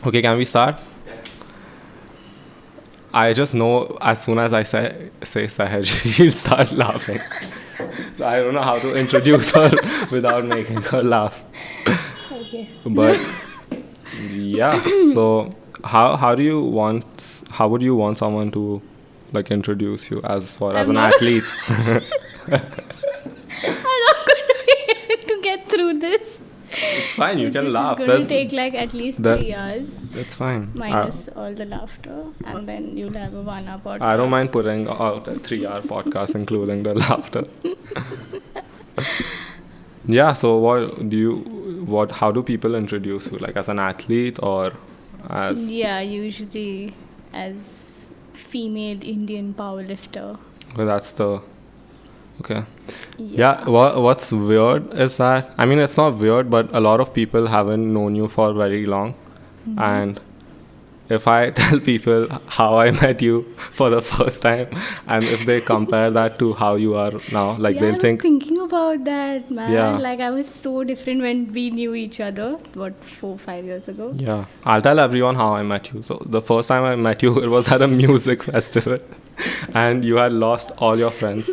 Okay, can we start? I just know as soon as I say Sahaj, she'll start laughing. So I don't know how to introduce her without making her laugh. Okay. But yeah, so how would you want someone to like introduce you as far as I'm an not- athlete? I'm not going to be able to get through this. It's fine, you can this laugh. is going to take like at least that- 3 years. It's fine. Minus all the laughter, and then you'll have a 1 hour podcast. I don't mind putting out a 3-hour podcast, including the laughter. Yeah. So how do people introduce you? Like as an athlete or as? Yeah, usually as female Indian powerlifter. Well, that's the. Okay. Yeah. What's weird is that it's not weird, but a lot of people haven't known you for very long, and if I tell people how I met you for the first time, and if they compare that to how you are now, like Yeah, they'll I was think, thinking about that, man. Yeah. Like I was so different when we knew each other. What, 4-5 years ago? yeah, I'll tell everyone how I met you. So the first time I met you, it was at a music festival, and you had lost all your friends.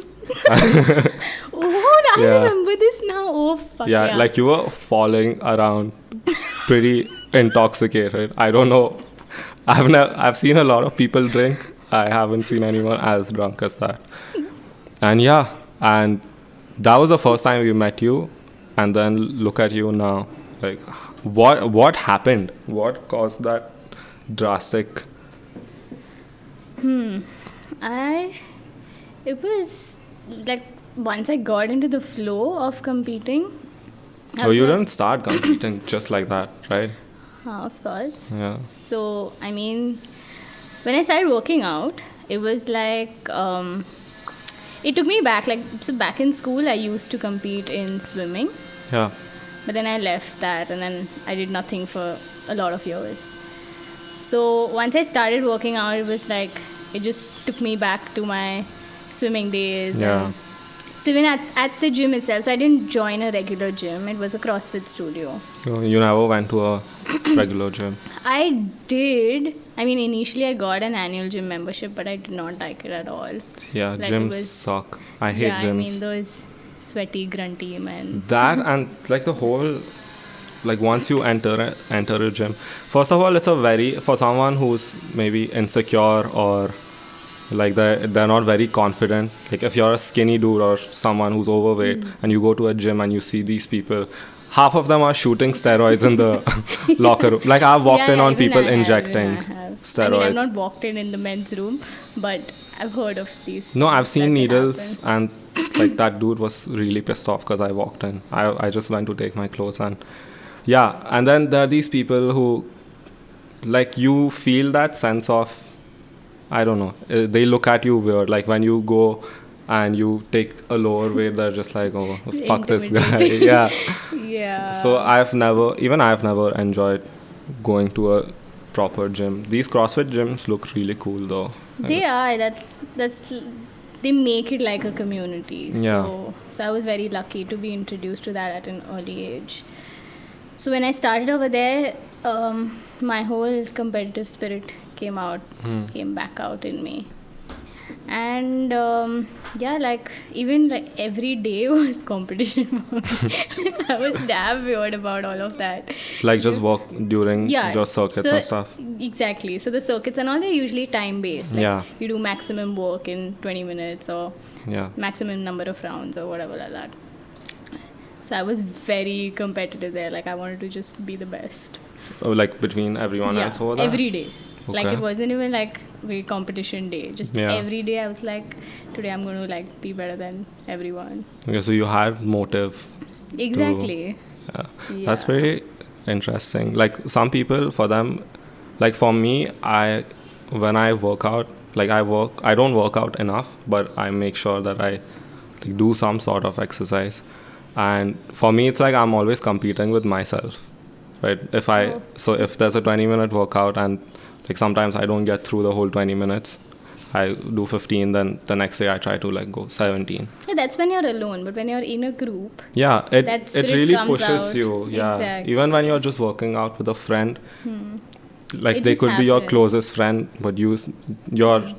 Oh, I Yeah. remember this now. Oh, fuck Yeah, like you were falling around, pretty intoxicated. I don't know. I've seen a lot of people drink. I haven't seen anyone as drunk as that. And yeah, and that was the first time we met you, and then look at you now. Like, what happened? What caused that drastic? It was like once I got into the flow of competing. I Oh, was you like, didn't start competing just like that, right? Of course. Yeah. So, when I started working out, it was like, it took me back. Like, so back in school, I used to compete in swimming, Yeah. but then I left that and then I did nothing for a lot of years. So, once I started working out, it was like, it just took me back to my swimming days. Yeah. And so, even at the gym itself, so I didn't join a regular gym, it was a CrossFit studio. So you never went to a regular gym. I did. Initially I got an annual gym membership, but I did not like it at all. Yeah, Like, it gyms was- suck. I hate Yeah, gyms. those sweaty, grunty men. That and like the whole, like once you enter a gym, first of all, it's a very, for someone who's maybe insecure or like they're not very confident. Like if you're a skinny dude or someone who's overweight and you go to a gym and you see these people, half of them are shooting steroids in the locker room. Like I've walked in on even people I have, injecting even I have. steroids. I've not walked in the men's room, but I've heard of these. No, I've things seen that needles, happen. and like that dude was really pissed off because I walked in. I just went to take my clothes, and yeah, and then there are these people who, like, you feel that sense of, I don't know, they look at you weird. Like when you go and you take a lower weight, they're just like, oh, fuck this guy. Intimidating. Yeah. Yeah. So I've never enjoyed going to a proper gym. These CrossFit gyms look really cool though. They are. They make it like a community. Yeah. So I was very lucky to be introduced to that at an early age. So when I started over there, my whole competitive spirit came back out in me. And even every day was competition for me. I was damn weird about all of that. Like just walk during your circuits so and stuff. Exactly. So the circuits and all, they're usually time based. Like Yeah. you do maximum work in 20 minutes or Yeah. maximum number of rounds or whatever like that. So I was very competitive there. Like I wanted to just be the best. Oh, like between everyone else over there? every day. Like Okay. it wasn't even like a competition day. Just Yeah. every day I was like, today I'm going to like be better than everyone. Okay, so you had motive. Exactly. Yeah. Yeah. That's very interesting. Like some people, for them, like for me, when I work out, like I don't work out enough, but I make sure that I like, do some sort of exercise. And for me, it's like I'm always competing with myself, right? So if there's a 20-minute workout and like sometimes I don't get through the whole 20 minutes, I do 15, then the next day I try to like go 17. Yeah, that's when you're alone. But when you're in a group, Yeah, That it spirit really comes pushes out. you. Yeah, Exactly. even when you're just working out with a friend, like It they just could be your happened. closest friend, but you're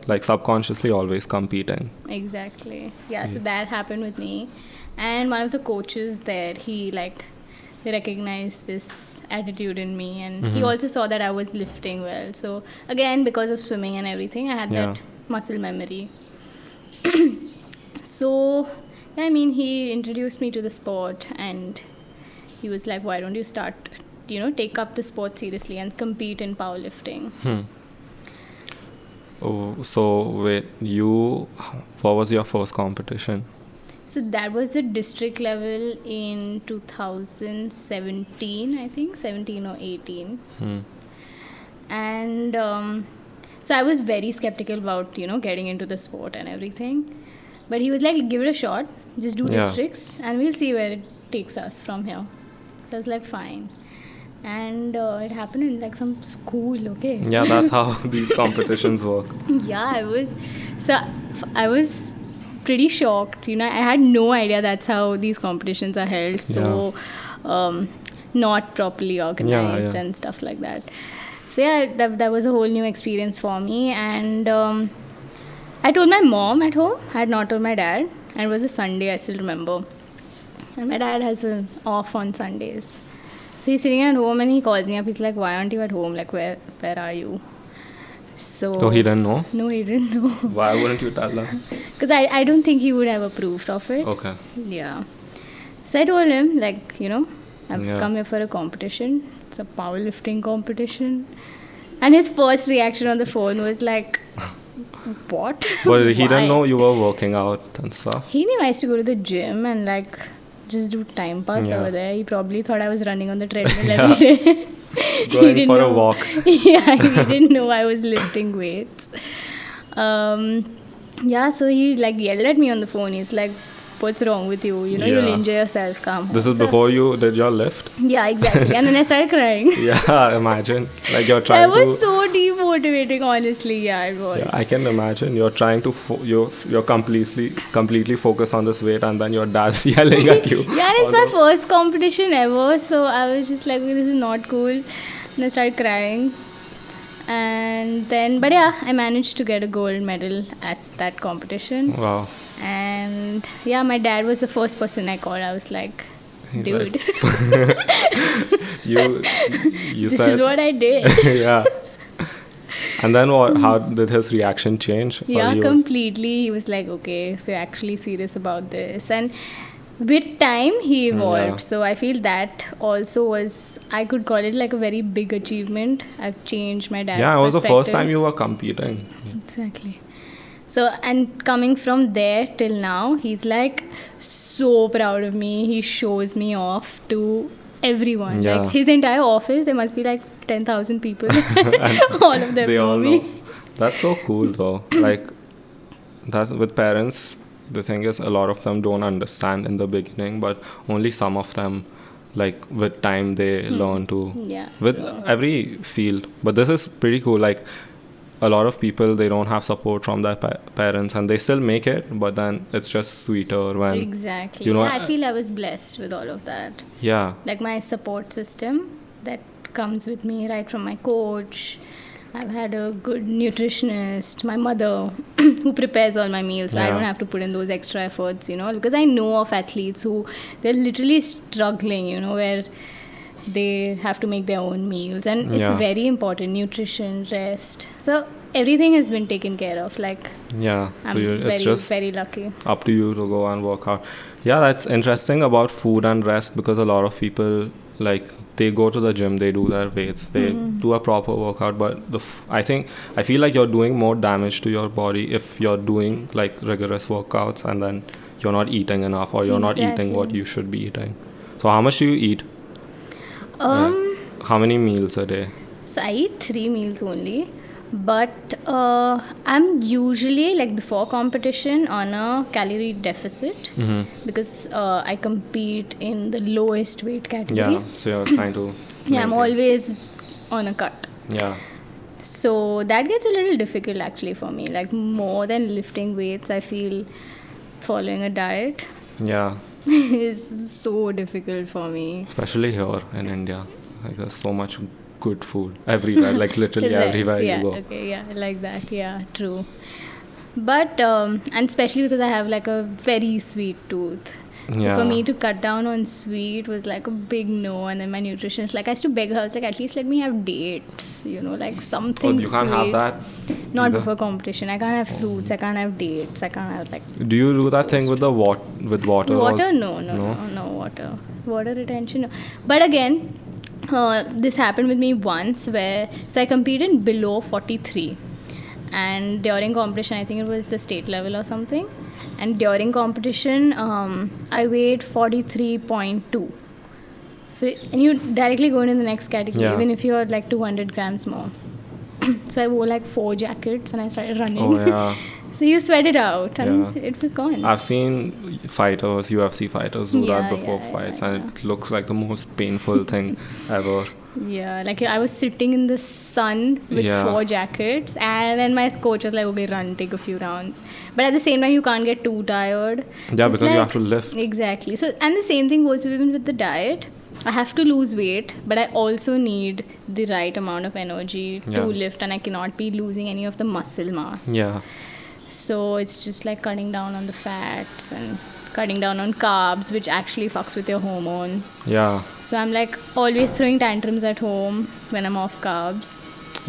like subconsciously always competing. Exactly. Yeah, so that happened with me. And one of the coaches there, he recognized this attitude in me, and he also saw that I was lifting well. So again, because of swimming and everything, I had Yeah. that muscle memory. So, yeah, I mean, he introduced me to the sport, and he was like, why don't you start, take up the sport seriously and compete in powerlifting? Oh, so wait, what was your first competition? So that was the district level in 2017, I think, 17 or 18. And so I was very skeptical about, getting into the sport and everything. But he was like, give it a shot, just do Yeah. districts, and we'll see where it takes us from here. So I was like, fine. And it happened in like some school, okay? Yeah, that's how these competitions work. Yeah, I was pretty shocked. I had no idea that's how these competitions are held. So, not properly organized yeah. and stuff like that. So yeah, that was a whole new experience for me. And I told my mom at home. I had not told my dad. And it was a Sunday, I still remember. And my dad has an off on Sundays. So he's sitting at home and he calls me up. He's like, why aren't you at home? Like, where are you? So Oh, he didn't know? No, he didn't know. Why wouldn't you tell them? Because I don't think he would have approved of it. Okay. Yeah. So I told him, like, I've Yeah. come here for a competition. It's a powerlifting competition. And his first reaction on the phone was like, what? But he Why? didn't know you were working out and stuff. He knew I used to go to the gym and like just do time pass Yeah. over there. He probably thought I was running on the treadmill every day. He Going didn't for a know- walk. Yeah, he didn't know I was lifting weights. Yeah, so he like yelled at me on the phone. He's like, what's wrong with you? You'll Yeah. injure yourself. Come home. This is So- before you did your lift? Yeah, exactly. And then I started crying. Yeah, imagine. Like you're That trying was to... so demotivating, honestly. Yeah, it was. Yeah, I can imagine. You're trying to... you're completely focused on this weight and then your dad's yelling at you. Yeah, and it's my first competition ever, so I was just like, this is not cool. And I started crying. And then, but yeah, I managed to get a gold medal at that competition. Wow. And yeah, my dad was the first person I called. I was like, He's dude, You this said... is what I did. Yeah. And then what? How did his reaction change? Or Yeah, he was- completely. He was like, okay, so you're actually serious about this. And with time, he evolved. Yeah. So I feel that also was, I could call it like a very big achievement. I've changed my dad's Yeah, it was the first perspective. time you were competing. Exactly. So, and coming from there till now, he's like so proud of me. He shows me off to everyone. Yeah. Like his entire office, there must be like 10,000 people. All of them They know all me. know. That's so cool though. Like, that's with parents. The thing is, a lot of them don't understand in the beginning, but only some of them, like with time, they learn to. Yeah. With true. every field. But this is pretty cool. Like, a lot of people, they don't have support from their parents, and they still make it. But then it's just sweeter when Exactly. you know, Yeah, I feel I was blessed with all of that. yeah, Like my support system that comes with me right from my coach. I've had a good nutritionist, my mother who prepares all my meals. So I Yeah. don't have to put in those extra efforts, because I know of athletes who they're literally struggling, where they have to make their own meals, and it's Yeah. very important, nutrition, rest. So everything has been taken care of. Like yeah. I'm It's very, just very lucky. up to you to go and work out. Yeah, that's interesting about food and rest, because a lot of people, like, they go to the gym, they do their weights, they do a proper workout, but I feel like you're doing more damage to your body if you're doing like rigorous workouts and then you're not eating enough, or you're not eating what Exactly. you should be eating. So how much do you eat? How many meals a day? So I eat 3 meals only, but I'm usually like before competition on a calorie deficit because I compete in the lowest weight category. Yeah, so you're trying to Yeah, I'm maintain. always on a cut. Yeah, So that gets a little difficult actually for me. Like more than lifting weights, I feel following a diet yeah, is so difficult for me. especially here in India. Like, there's so much good food everywhere, like literally Right. everywhere Yeah, you go. okay, yeah, like that, yeah, true. But, and especially because I have like a very sweet tooth. So Yeah. for me to cut down on sweet was like a big no. And then my nutritionist, like, I used to beg her, I was like, at least let me have dates, you know, like Oh, something you can't sweet. have that. Not either? before competition. I can't have fruits. I can't have dates. I can't have like Do you do that So thing with the water? water. also? No water. Water retention. No. But again, this happened with me once where so I competed below 43, and during competition, I think it was the state level or something. And during competition, I weighed 43.2. So, and you directly go into the next category, Yeah. even if you're like 200 grams more. So I wore like 4 jackets and I started running. Oh yeah. So you sweat it out and Yeah. it was gone. I've seen fighters, UFC fighters do Yeah, that before yeah, fights, yeah, and it looks like the most painful thing ever. Yeah, like I was sitting in the sun with Yeah. 4 jackets, and then my coach was like, okay, run, take a few rounds. But at the same time, you can't get too tired. Yeah, It's because you like- have to lift. Exactly. So, and the same thing goes even with the diet. I have to lose weight, but I also need the right amount of energy Yeah. to lift, and I cannot be losing any of the muscle mass. Yeah. So it's just like cutting down on the fats and cutting down on carbs, which actually fucks with your hormones. Yeah. So I'm like always throwing tantrums at home when I'm off carbs.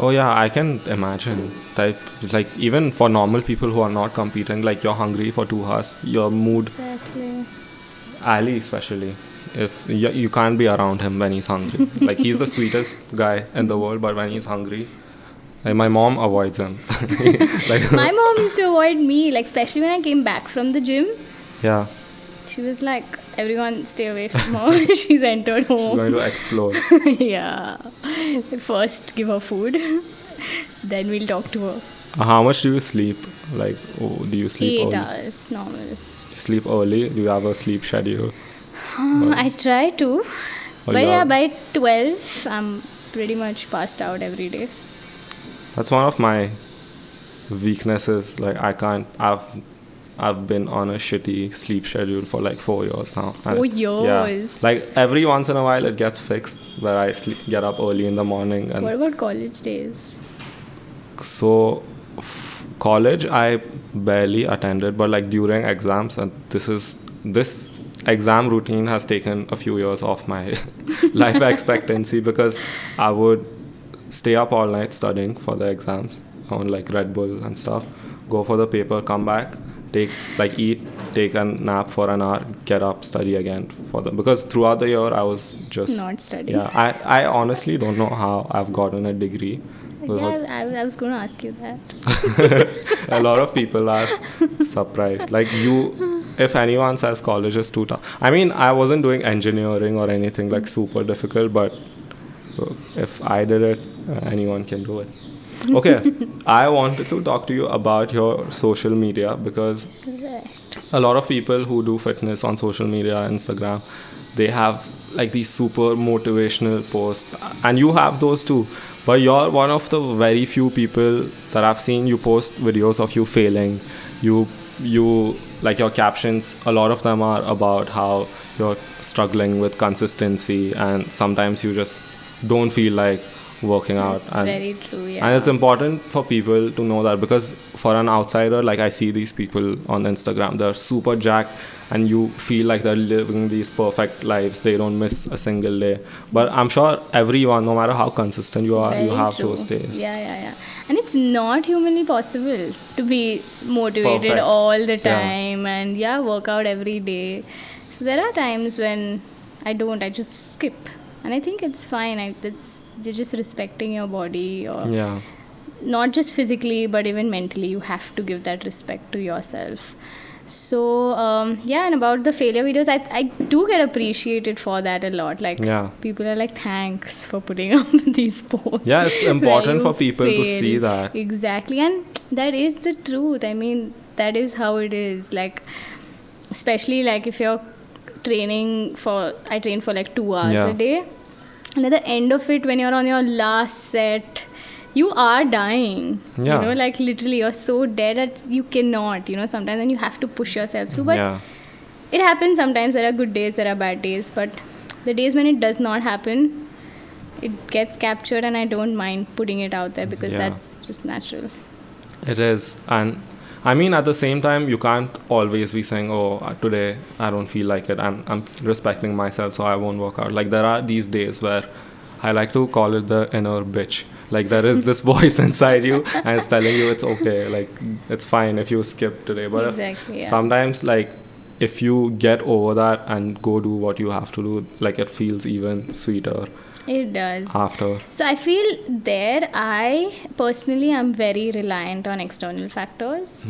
Oh yeah, I can imagine. Like even for normal people who are not competing, like you're hungry for 2 hours, your mood, Exactly. Ali especially, if you can't be around him when he's hungry. Like he's the sweetest guy in the world, but when he's hungry, like my mom avoids him. Like My mom used to avoid me, like especially when I came back from the gym. yeah, She was like, everyone stay away from her. She's entered she's home. going to explode. Yeah. First give her food. Then we'll talk to her. How much do you sleep? Like, do you sleep 8 early? hours, normal. You sleep early? Do you have a sleep schedule? I try to. Or But you yeah, have- by 12, I'm pretty much passed out every day. That's one of my weaknesses. Like I can't. I've been on a shitty sleep schedule for like 4 years now. 4 Yeah. years? Like every once in a while it gets fixed where I get up early in the morning and What about college days? so college I barely attended, but like during exams, and this exam routine has taken a few years off my life expectancy because I would stay up all night studying for the exams on like Red Bull and stuff, go for the paper, come back, eat, take a nap for an hour, get up, study again for them, because throughout the year I was just Not studying. yeah, I honestly don't know how I've gotten a degree. Yeah, I was going to ask you that. A lot of people are surprised. Like if anyone says college is too tough. I mean, I wasn't doing engineering or anything like super difficult, but if I did it, anyone can do it. Okay, I wanted to talk to you about your social media because Right. a lot of people who do fitness on social media, Instagram, they have like these super motivational posts, and you have those too, but you're one of the very few people that I've seen you post videos of you failing. You like your captions, a lot of them are about how you're struggling with consistency, and sometimes you just don't feel like working out. That's And very true, yeah. and it's important for people to know that, because for an outsider, like I see these people on Instagram, they're super jacked and you feel like they're living these perfect lives. They don't miss a single day. But I'm sure everyone, no matter how consistent you are, you Very have true. those days. Yeah. And it's not humanly possible to be motivated Perfect. all the Yeah. time and work out every day. So there are times when I just skip. And I think it's fine. You're just respecting your body, or Yeah. not just physically but even mentally. You have to give that respect to yourself. So and about the failure videos, I do get appreciated for that a lot. Like Yeah. people are like, thanks for putting up these posts. Yeah, it's where important you for people to fail. see that. Exactly, and that is the truth. I mean, that is how it is. Like, especially like if you're I train for like 2 hours Yeah. a day, and at the end of it, when you're on your last set, you are dying. Yeah. You know, like literally, you're so dead that you cannot. Sometimes, and you have to push yourself through. But Yeah. it happens sometimes. There are good days, there are bad days, but the days when it does not happen, it gets captured, and I don't mind putting it out there because Yeah. that's just natural. It is. And I mean, at the same time, you can't always be saying, oh, today I don't feel like it. I'm respecting myself, so I won't work out. Like, there are these days where I like to call it the inner bitch. Like, there is this voice inside you and it's telling you it's okay. Like, it's fine if you skip today. But Exactly, yeah. sometimes, like, if you get over that and go do what you have to do, like, it feels even sweeter It does. after. So I feel there, I personally am very reliant on external factors.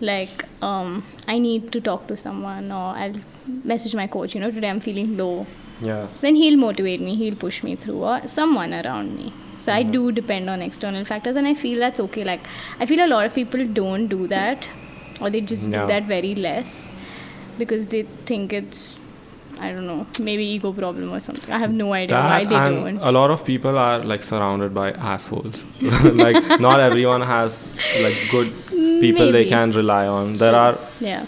Like, I need to talk to someone, or I'll message my coach, today I'm feeling low. Yeah. So then he'll motivate me, he'll push me through, or someone around me. So I do depend on external factors, and I feel that's okay. Like, I feel a lot of people don't do that, or they just Yeah. do that very less because they think it's, I don't know, maybe ego problem or something. I have no idea why That, they and don't. a lot of people are like surrounded by assholes. Like, not everyone has like good people they Maybe. can rely on. There are Yeah.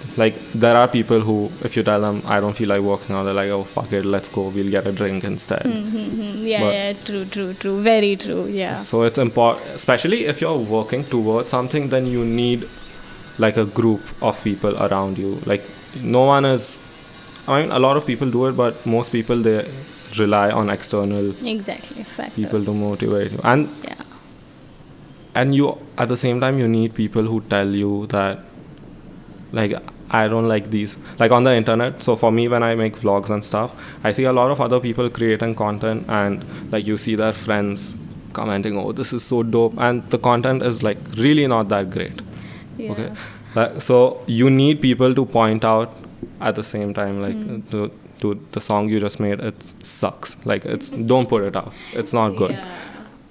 there are people who, if you tell them I don't feel like working out, they're like, oh fuck it, let's go, we'll get a drink instead. Yeah, But- yeah, true. Very true, yeah. So it's important, especially if you're working towards something, then you need like a group of people around you. Like, no one is, I mean, a lot of people do it, but most people, they rely on external Exactly, factors. people to motivate you. Yeah. And you, at the same time, you need people who tell you that, like, I don't like these, like on the internet. So for me, when I make vlogs and stuff, I see a lot of other people creating content, and like you see their friends commenting, oh, this is so dope, and the content is like really not that great. Yeah. Okay, so you need people to point out at the same time, like, to the song you just made, it sucks, like, it's don't put it out, it's not good. Yeah.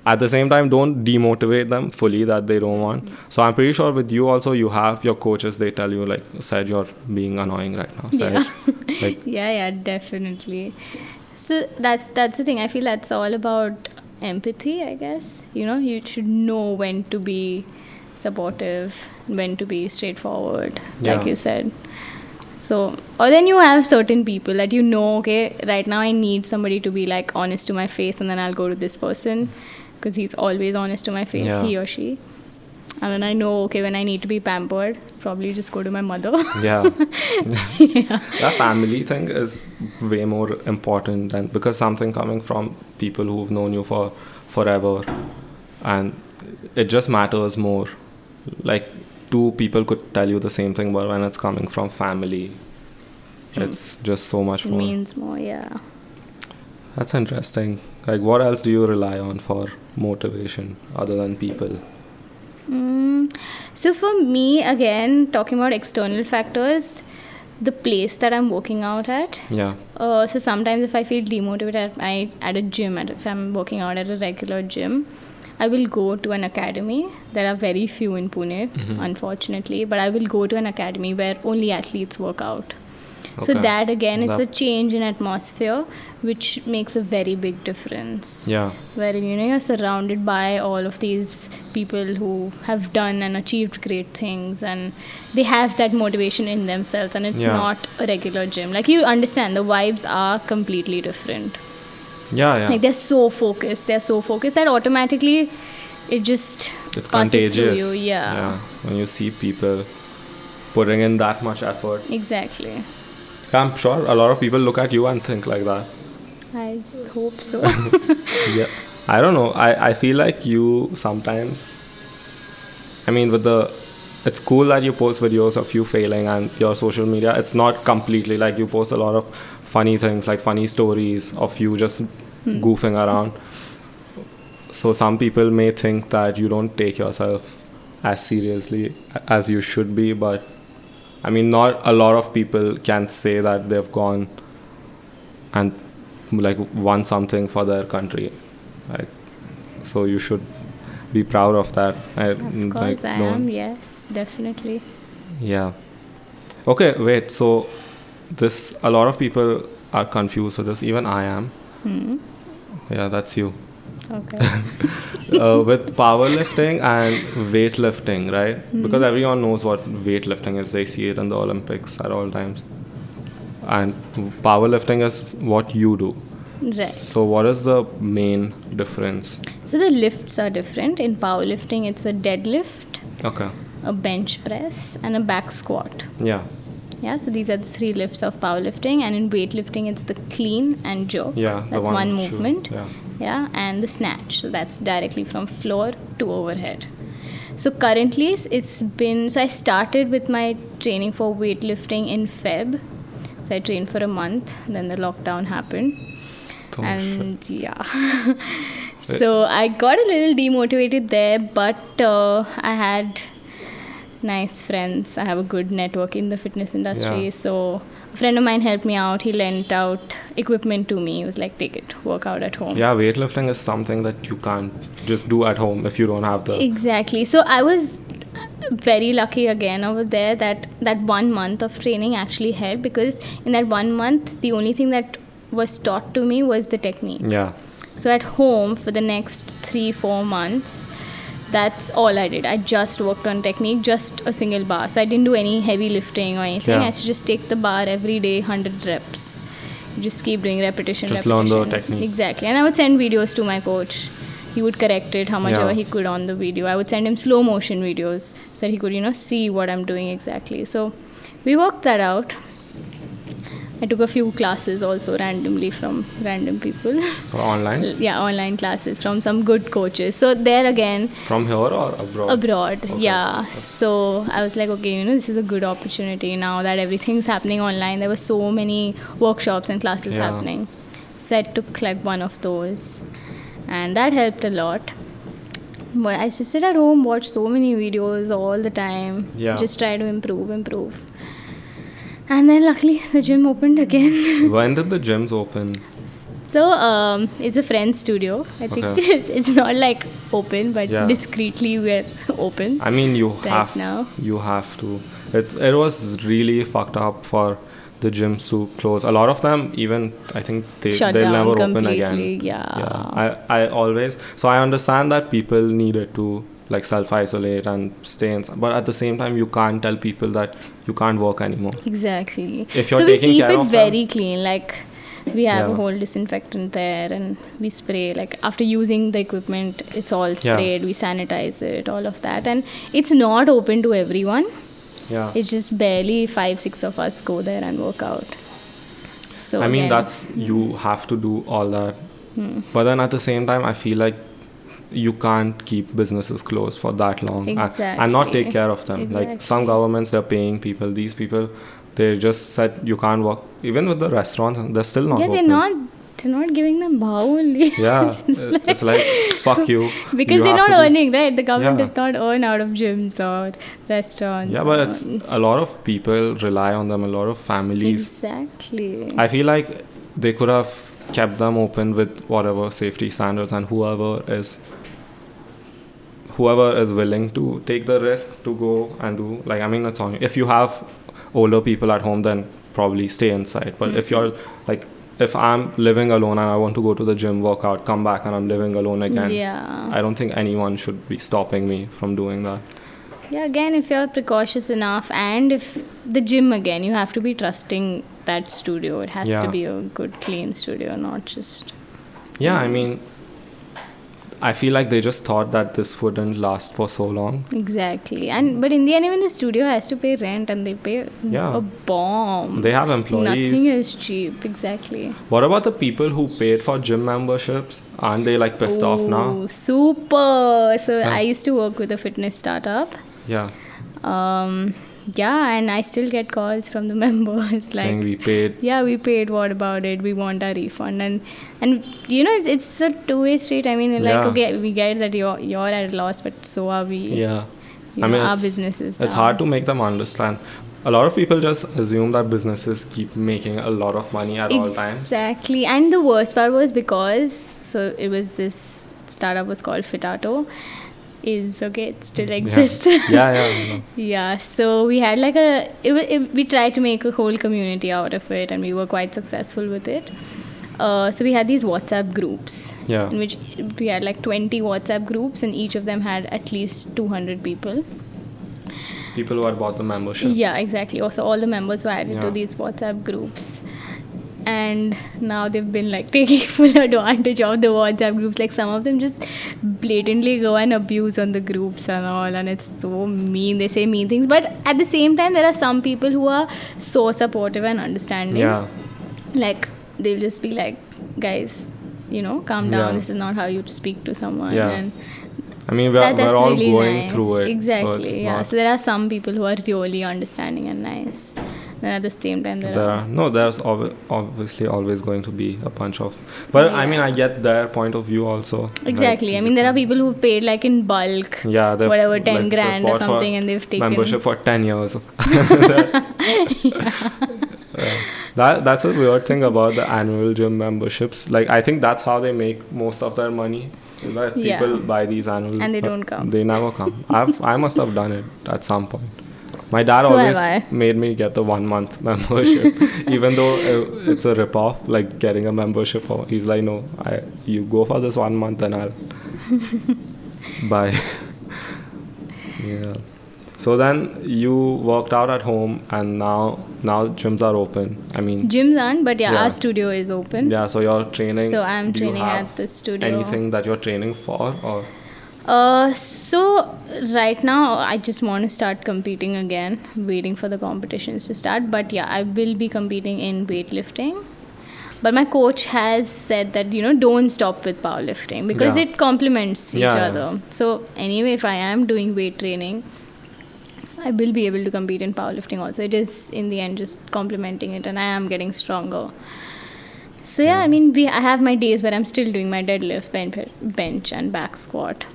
At the same time, don't demotivate them fully that they don't want. So I'm pretty sure with you also, you have your coaches, they tell you like, Said, you're being annoying right now, Said. Yeah. Like, Yeah, definitely. So that's the thing. I feel that's all about empathy, I guess. You should know when to be supportive, when to be straightforward, Yeah. like you said. So, or then you have certain people that okay, right now I need somebody to be like honest to my face, and then I'll go to this person because he's always honest to my face, Yeah. he or she. And then I know, okay, when I need to be pampered, probably just go to my mother. yeah. That family thing is way more important than, because something coming from people who've known you for forever, and it just matters more. Like, two people could tell you the same thing, but when it's coming from family, it's just so much It more. means more, yeah. That's interesting. Like, what else do you rely on for motivation other than people? So for me, again, talking about external factors, the place that I'm working out at. Yeah. So sometimes if I feel demotivated at a gym, if I'm working out at a regular gym, I will go to an academy. There are very few in Pune, unfortunately, but I will go to an academy where only athletes work out. So Okay. that again, it's a That- change in atmosphere, which makes a very big difference. Yeah. Where you're surrounded by all of these people who have done and achieved great things, and they have that motivation in themselves, and it's Yeah. not a regular gym. Like, you understand, the vibes are completely different. Yeah. Like, they're so focused that automatically it just It's passes through contagious. you. Yeah. When you see people putting in that much effort, Exactly. I'm sure a lot of people look at you and think like that. I hope so. Yeah. I don't know. I feel like you sometimes, I mean, it's cool that you post videos of you failing and your social media. It's not completely like you post a lot of funny things, like funny stories of you just goofing around. So some people may think that you don't take yourself as seriously as you should be, but I mean, not a lot of people can say that they've gone and like won something for their country. Like, so you should be proud of that. Of course, I am. Yes, definitely. Yeah. Okay, wait. So a lot of people are confused with this. Even I am. Yeah, that's you. Okay. With powerlifting and weightlifting, right? Because everyone knows what weightlifting is. They see it in the Olympics at all times. And powerlifting is what you do. Right. So what is the main difference? So the lifts are different. In powerlifting, it's a deadlift, Okay. a bench press, and a back squat. Yeah. Yeah, so these are the 3 lifts of powerlifting, and in weightlifting, it's the clean and jerk. Yeah. the That's one shoe. movement. Yeah. Yeah, and the snatch. So that's directly from floor to overhead. So currently, it's been. So I started with my training for weightlifting in Feb. So I trained for a month. Then the lockdown happened. Oh, And yeah. So I got a little demotivated there, but I had nice friends. I have a good network in the fitness industry. Yeah. So a friend of mine helped me out. He lent out equipment to me. He was like, take it, work out at home. Yeah, weightlifting is something that you can't just do at home if you don't have the... Exactly. So I was very lucky again over there that 1 month of training actually helped, because in that 1 month, the only thing that was taught to me was the technique. Yeah. So at home for the next 3-4 months, that's all I did. I just worked on technique, just a single bar. So I didn't do any heavy lifting or anything. Yeah. I used to just take the bar every day, 100 reps. Just keep doing repetition. Just learn the technique. Exactly. And I would send videos to my coach. He would correct it how much ever he could on the video. I would send him slow motion videos so that he could, see what I'm doing exactly. So we worked that out. I took a few classes also randomly from random people. Or online? Yeah, online classes from some good coaches. So there again, From here or abroad? abroad, Okay. yeah. So I was like, okay, this is a good opportunity now that everything's happening online. There were so many workshops and classes Yeah. happening. So I took like one of those, and that helped a lot. But I used to sit at home, watch so many videos all the time. Yeah. Just try to improve. And then luckily the gym opened again. When did the gyms open? So it's a friend's studio. I think Okay. it's not like open, but Yeah. discreetly we're open. I mean, you Right have now. you have to. It was really fucked up for the gyms to close. A lot of them, even I think Shut they'll down never open completely, again. yeah. I always, so I understand that people needed to like self-isolate and stay inside, but at the same time you can't tell people that you can't work anymore. Exactly. If you're so we taking keep care it of very clean. Like we have a Yeah. whole disinfectant there, and we spray. Like after using the equipment, it's all sprayed. We sanitize it, all of that, and it's not open to everyone. Yeah. It's just barely 5-6 of us go there and work out. So I mean, again, that's, you have to do all that. But then at the same time, I feel like you can't keep businesses closed for that long and not take care of them. Like some governments, they're paying people. These people, they just said you can't work. Even with the restaurants, they're still not open. they're not giving them bhav only. Yeah, it's like, fuck you. Because You they're have not to be- earning, right? The government Yeah. does not earn out of gyms or restaurants. Yeah, but or- it's a lot of people rely on them, a lot of families. Exactly. I feel like they could have kept them open with whatever safety standards, and whoever is willing to take the risk to go and do, like, I mean, it's on you. If you have older people at home, then probably stay inside. But if you're like, if I'm living alone and I want to go to the gym, work out, come back and I'm living alone again, Yeah. I don't think anyone should be stopping me from doing that. Yeah, again, if you're precautious enough, and if the gym, again, you have to be trusting that studio. It has Yeah. to be a good, clean studio, not just... Yeah, I mean, I feel like they just thought that this wouldn't last for so long. Exactly. But in the end, even the studio has to pay rent, and they pay Yeah. a bomb. They have employees. Nothing is cheap. Exactly. What about the people who paid for gym memberships? Aren't they like pissed off now? Oh, super. So Yeah. I used to work with a fitness startup. Yeah, Yeah, and I still get calls from the members saying like, we paid. yeah, we paid, what about it, we want our refund. And it's a two-way street. I mean, like, Yeah. okay, we get that you're at a loss, but so are we. Yeah, You know, our business is It's down. hard to make them understand. A lot of people just assume that businesses keep making a lot of money at all times. Exactly. And the worst part was because it was this startup was called Fitato. It still exists. Yeah. Yeah, so we had like we tried to make a whole community out of it, and we were quite successful with it. So we had these WhatsApp groups, Yeah. in which we had like 20 WhatsApp groups, and each of them had at least 200 people. People who had bought the membership. Yeah, exactly. Also, all the members were added Yeah. to these WhatsApp groups. and now they've been like taking full advantage of the WhatsApp groups. Like some of them just blatantly go and abuse on the groups and all, and it's so mean. They say mean things, but at the same time, there are some people who are so supportive and understanding. Yeah. Like they'll just be like, guys, calm down. Yeah. This is not how you speak to someone. Yeah. And I mean, that's we're all really going nice. through it. Exactly. So So there are some people who are really understanding and nice. And at the same time, there's obviously always going to be a bunch of. But I mean, I get their point of view also. Exactly. Like, I mean, there are people who've paid like in bulk. Yeah, whatever, 10 like, grand or bought for something, and they've taken membership for 10 years. That's a weird thing about the annual gym memberships. Like, I think that's how they make most of their money. Is that people buy these annual, and they don't come. They never come. I must have done it at some point. My dad So always made me get the 1 month membership, even though it's a rip-off, like getting a membership. He's like, no, you go for this 1 month and I'll buy. Yeah. So then you worked out at home, and now gyms are open. I mean, gyms aren't, but our studio is open. Yeah, so you're training. So I'm training at the studio. Anything that you're training for, or? So right now I just want to start competing again, waiting for the competitions to start. But yeah, I will be competing in weightlifting. But my coach has said that, don't stop with powerlifting because it complements each other. So anyway, if I am doing weight training, I will be able to compete in powerlifting also. It is in the end just complementing it, and I am getting stronger. So yeah, I mean, I have my days where I'm still doing my deadlift, bench and back squat.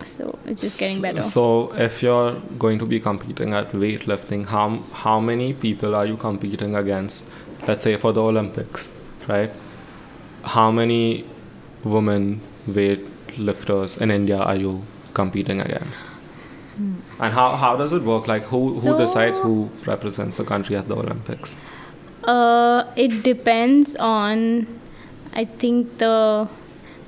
So it's just getting better. So if you're going to be competing at weightlifting, how many people are you competing against? Let's say for the Olympics, right? How many women weightlifters in India are you competing against? And how does it work? Like who decides who represents the country at the Olympics? It depends on, I think I'm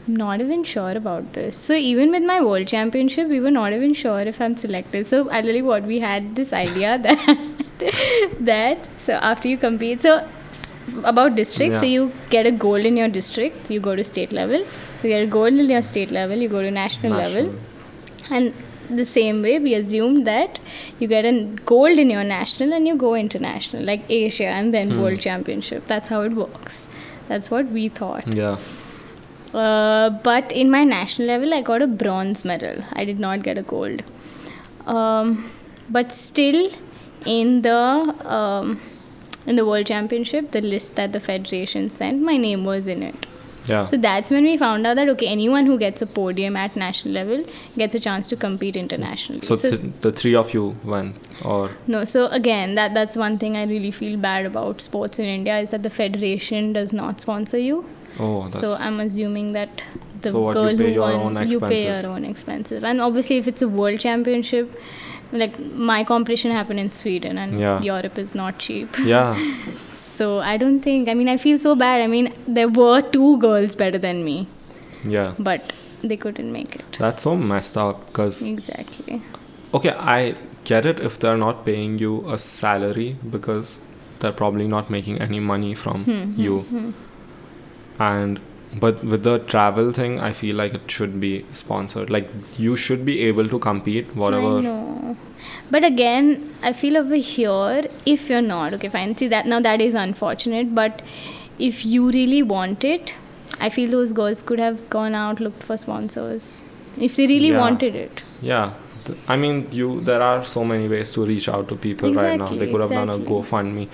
not even sure about this. So even with my world championship, we were not even sure if I'm selected. So actually we had this idea that so after you compete, so about district, so you get a gold in your district, you go to state level. You get a gold in your state level, you go to national level. And the same way, we assumed that you get a gold in your national and you go international, like Asia and then world championship. That's how it works. That's what we thought. Yeah. But in my national level, I got a bronze medal. I did not get a gold. But still, in the world championship, the list that the federation sent, my name was in it. Yeah. So that's when we found out that anyone who gets a podium at national level gets a chance to compete internationally. So the three of you went, or no? So again, that's one thing I really feel bad about sports in India is that the federation does not sponsor you. Oh, so I'm assuming that the girl who won, you pay your own expenses. And obviously, if it's a world championship, like my competition happened in Sweden, and Europe is not cheap. Yeah. So I don't think, I feel so bad. I mean, there were 2 girls better than me. Yeah. But they couldn't make it. That's so messed up, because... Exactly. Okay, I get it if they're not paying you a salary, because they're probably not making any money from you. But with the travel thing, I feel like it should be sponsored. Like, you should be able to compete, whatever. I know. But again, I feel over here, if you're not, okay, fine. See, that is unfortunate. But if you really want it, I feel those girls could have gone out, looked for sponsors. If they really wanted it. Yeah. There are so many ways to reach out to people right now. They could have done a GoFundMe.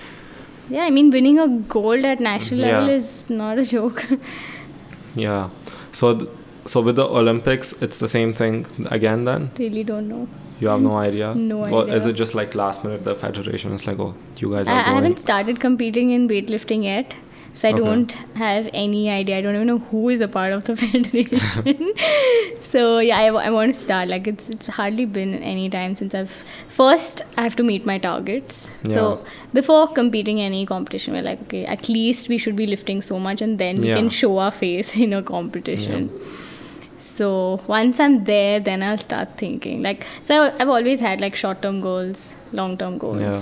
Yeah, winning a gold at national level is not a joke. Yeah. So with the Olympics, it's the same thing again then? Really don't know. You have no idea? No or idea. Is it just like last minute the federation is like, oh, you guys are going? I haven't started competing in weightlifting yet. So I don't have any idea. I don't even know who is a part of the federation. So yeah, I want to start. Like it's hardly been any time since I have to meet my targets. Yeah. So before competing any competition, we're like, okay, at least we should be lifting so much, and then we can show our face in a competition. Yeah. So once I'm there, then I'll start thinking. Like, so I've always had like short-term goals, long-term goals. Yeah.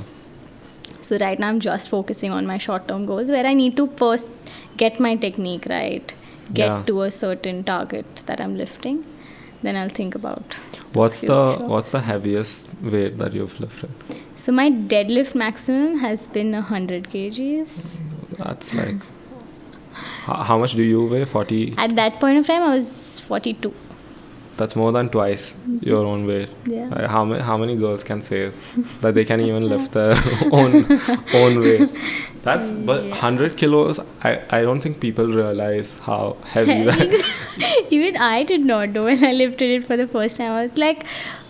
So right now I'm just focusing on my short-term goals where I need to first get my technique right, get to a certain target that I'm lifting. Then I'll think about what's the heaviest weight that you've lifted? So my deadlift maximum has been 100 kgs. That's like how much do you weigh? 40? At that point of time I was 42. That's more than twice your own weight. Yeah. How many girls can say that they can even lift their own weight? That's but 100 kilos. I don't think people realize how heavy that is. Even I did not know when I lifted it for the first time. I was like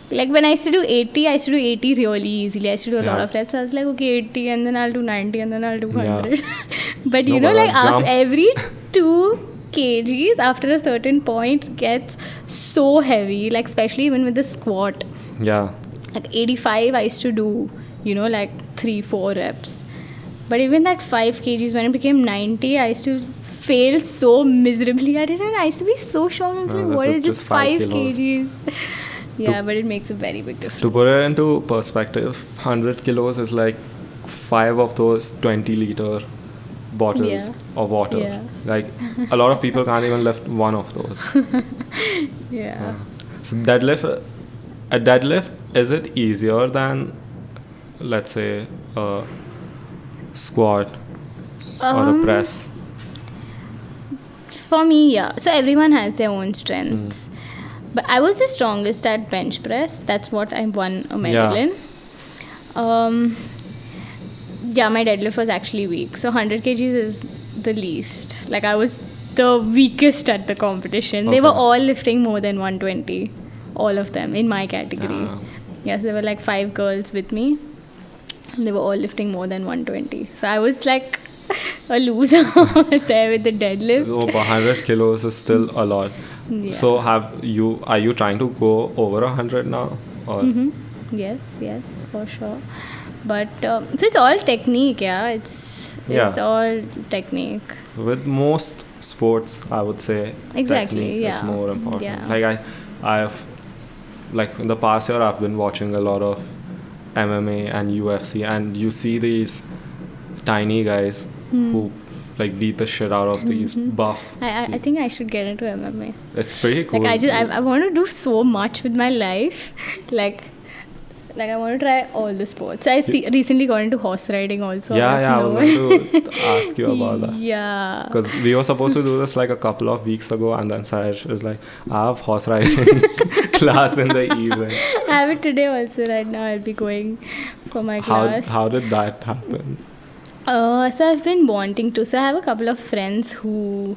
when I used to do 80, I used to do 80 really easily. I used to do a lot of reps. I was like, okay, 80 and then I'll do 90 and then I'll do 100. Yeah. But you know, like after every 2 kgs, after a certain point, gets so heavy. Like especially even with the squat. Yeah. Like 85, I used to do, you know, like 3-4 reps. But even that 5 kgs, when it became 90, I used to fail so miserably at it. And I used to be so shocked. I was like, what is just 5 kgs? Yeah, but it makes a very big difference. To put it into perspective, 100 kilos is like 5 of those 20-liter bottles of water. Yeah. Like a lot of people can't even lift one of those. Yeah. So a deadlift, is it easier than, let's say, a squat or a press? For me, yeah. So everyone has their own strengths. But I was the strongest at bench press. That's what I won a medal in. Yeah, my deadlift was actually weak. So 100 kgs is the least. Like I was the weakest at the competition. Okay. They were all lifting more than 120. All of them in my category. Yes, there were like 5 girls with me. And they were all lifting more than 120. So I was like a loser there with the deadlift. So 100 kilos is still a lot. Yeah. So are you trying to go over 100 now? Or? Yes, for sure. But so it's all technique, it's all technique. With most sports, I would say technique is more important. Yeah. Like I've like in the past year, I've been watching a lot of MMA and UFC, and you see these tiny guys who like beat the shit out of these buff. I think I should get into MMA. It's pretty cool. Like I want to do so much with my life. Like I want to try all the sports. I recently got into horse riding also. Yeah, I was going to ask you about that. Yeah. Because we were supposed to do this like a couple of weeks ago, and then Saj was like, I have horse riding class in the evening. I have it today also. Right now I'll be going for my class. How did that happen? So I've been wanting to. So I have a couple of friends who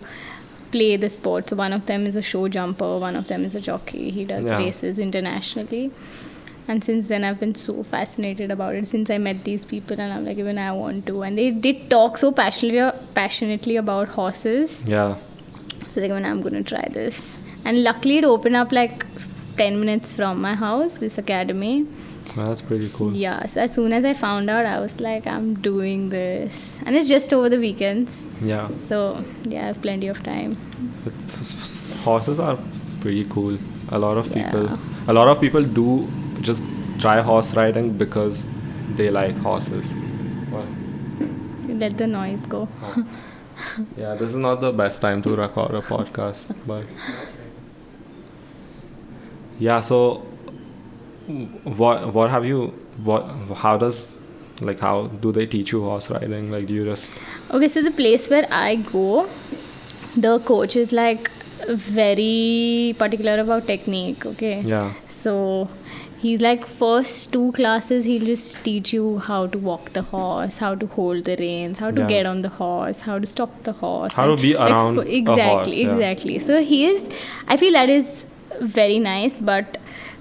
play the sport. So one of them is a show jumper. One of them is a jockey. He does races internationally. And since then, I've been so fascinated about it since I met these people, and I'm like, even I want to. And they talk so passionately about horses. Yeah. So like, when I'm going to try this. And luckily, it opened up like 10 minutes from my house, this academy. Well, that's pretty cool. Yeah. So as soon as I found out, I was like, I'm doing this. And it's just over the weekends. Yeah. So, yeah, I have plenty of time. Horses are pretty cool. A lot of people do just try horse riding because they like horses. What? Let the noise go. Oh. Yeah, this is not the best time to record a podcast, but yeah. So, how do they teach you horse riding? Like, do you just? Okay, so the place where I go, the coach is like very particular about technique. Okay. Yeah. So he's like, first 2 classes, he'll just teach you how to walk the horse, how to hold the reins, how to get on the horse, how to stop the horse. How to be around a horse. Exactly. So I feel that is very nice, but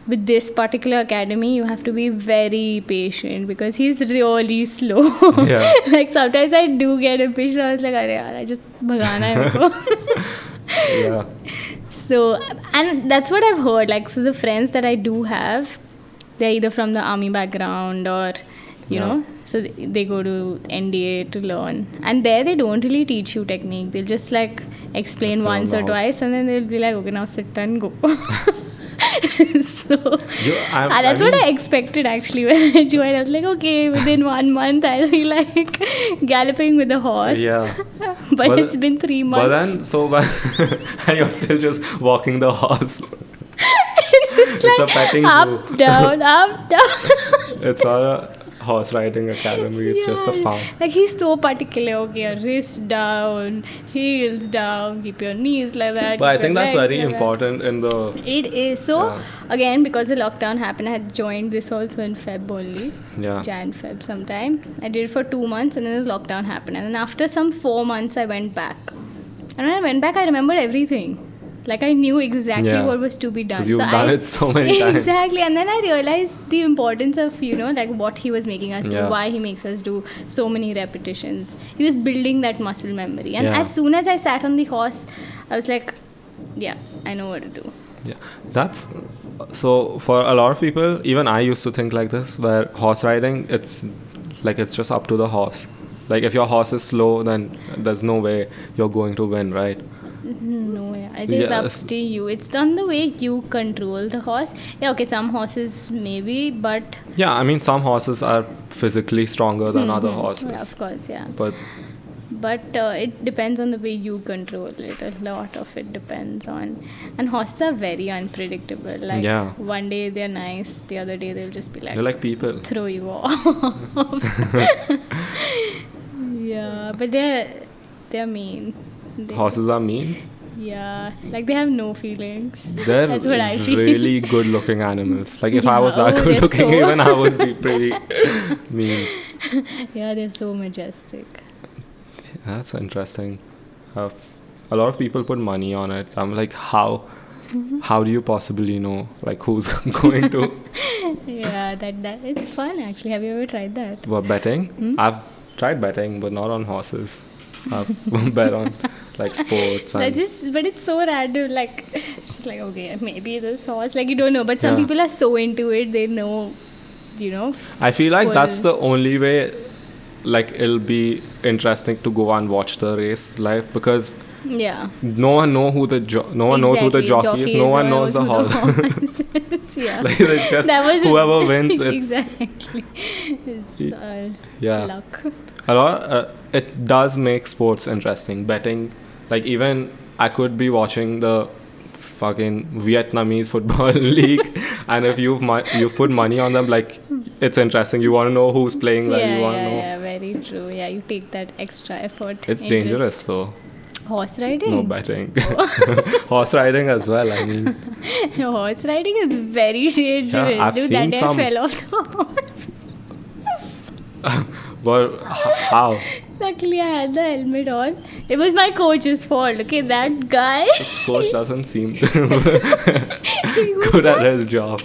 with this particular academy, you have to be very patient because he's really slow. Yeah. Like sometimes I do get impatient. I was like, I just bhagana hai. Yeah. So, and that's what I've heard. Like, so the friends that I do have, they're either from the army background or, you know, so they go to NDA to learn. And there they don't really teach you technique. They'll just like explain once or twice and then they'll be like, okay, now sit and go. So I that's what mean- I expected actually when I joined. I was like, okay, within 1 month I'll be like galloping with a horse. Yeah. But it's been 3 months. But then, and you're still just walking the horse. it's a petting up, zoo. down, up, down. It's not a horse riding academy. It's just a Yeah. farm. Like he's so particular. Okay, your wrist down, heels down, keep your knees like that. But I keep your think that's legs very like that. important in the. It is. So, Yeah. again, because the lockdown happened, I had joined this also in Feb only. Yeah. Jan, Feb sometime. I did it for 2 months and then the lockdown happened. And then after some 4 months, I went back. And when I went back, I remembered everything. Like I knew exactly Yeah. what was to be done. Because you've done it so many times. Exactly. And then I realized the importance of, like what he was making us do, Yeah. why he makes us do so many repetitions. He was building that muscle memory. And Yeah. as soon as I sat on the horse, I was like, yeah, I know what to do. Yeah, that's so for a lot of people. Even I used to think like this, where horse riding, it's just up to the horse. Like if your horse is slow, then there's no way you're going to win, right? No, yeah. It is Yes. up to you. It's done the way you control the horse. Yeah, okay, some horses maybe, but Yeah, I mean some horses are physically stronger than other horses, yeah, of course, yeah. but But it depends on the way you control it. A lot of it depends on. And horses are very unpredictable. Like Yeah. one day they're nice, the other day they'll just be like, they're like people. throw you off. Yeah, but they're mean. Horses are mean. Yeah, like they have no feelings. They're That's what I feel. really good-looking animals. Like if I was Yeah, that they're good-looking, so- even I would be pretty mean. Yeah, they're so majestic. That's interesting. A lot of people put money on it. I'm like, how do you possibly know like who's going to Yeah, that it's fun actually. Have you ever tried that? what, betting? I've tried betting, but not on horses. I've bet on like sports and But it's so random. Like, it's just like, okay, maybe this horse. Like, you don't know. But some Yeah. people are so into it. They know, you know. I feel like full- that's the only way like it'll be interesting to go and watch the race live, because Yeah. no one knows who the jockey is. No one knows the horse. Yeah. Like it's just That was whoever wins. It's exactly. It's yeah. luck. A lot. It does make sports interesting. Betting, like even I could be watching the fucking Vietnamese football league, and if you've put money on them, like it's interesting. You want to know who's playing well. Yeah, You want to yeah, know. yeah. Very true. Yeah, you take that extra effort. It's interest. dangerous though. Horse riding. No betting. Horse riding as well. I mean, Horse riding is very dangerous. I've Dude, seen that day some- I fell off the horse. but how? Luckily, I had the helmet on. It was my coach's fault. Okay, that guy. Coach doesn't seem he was good at his job.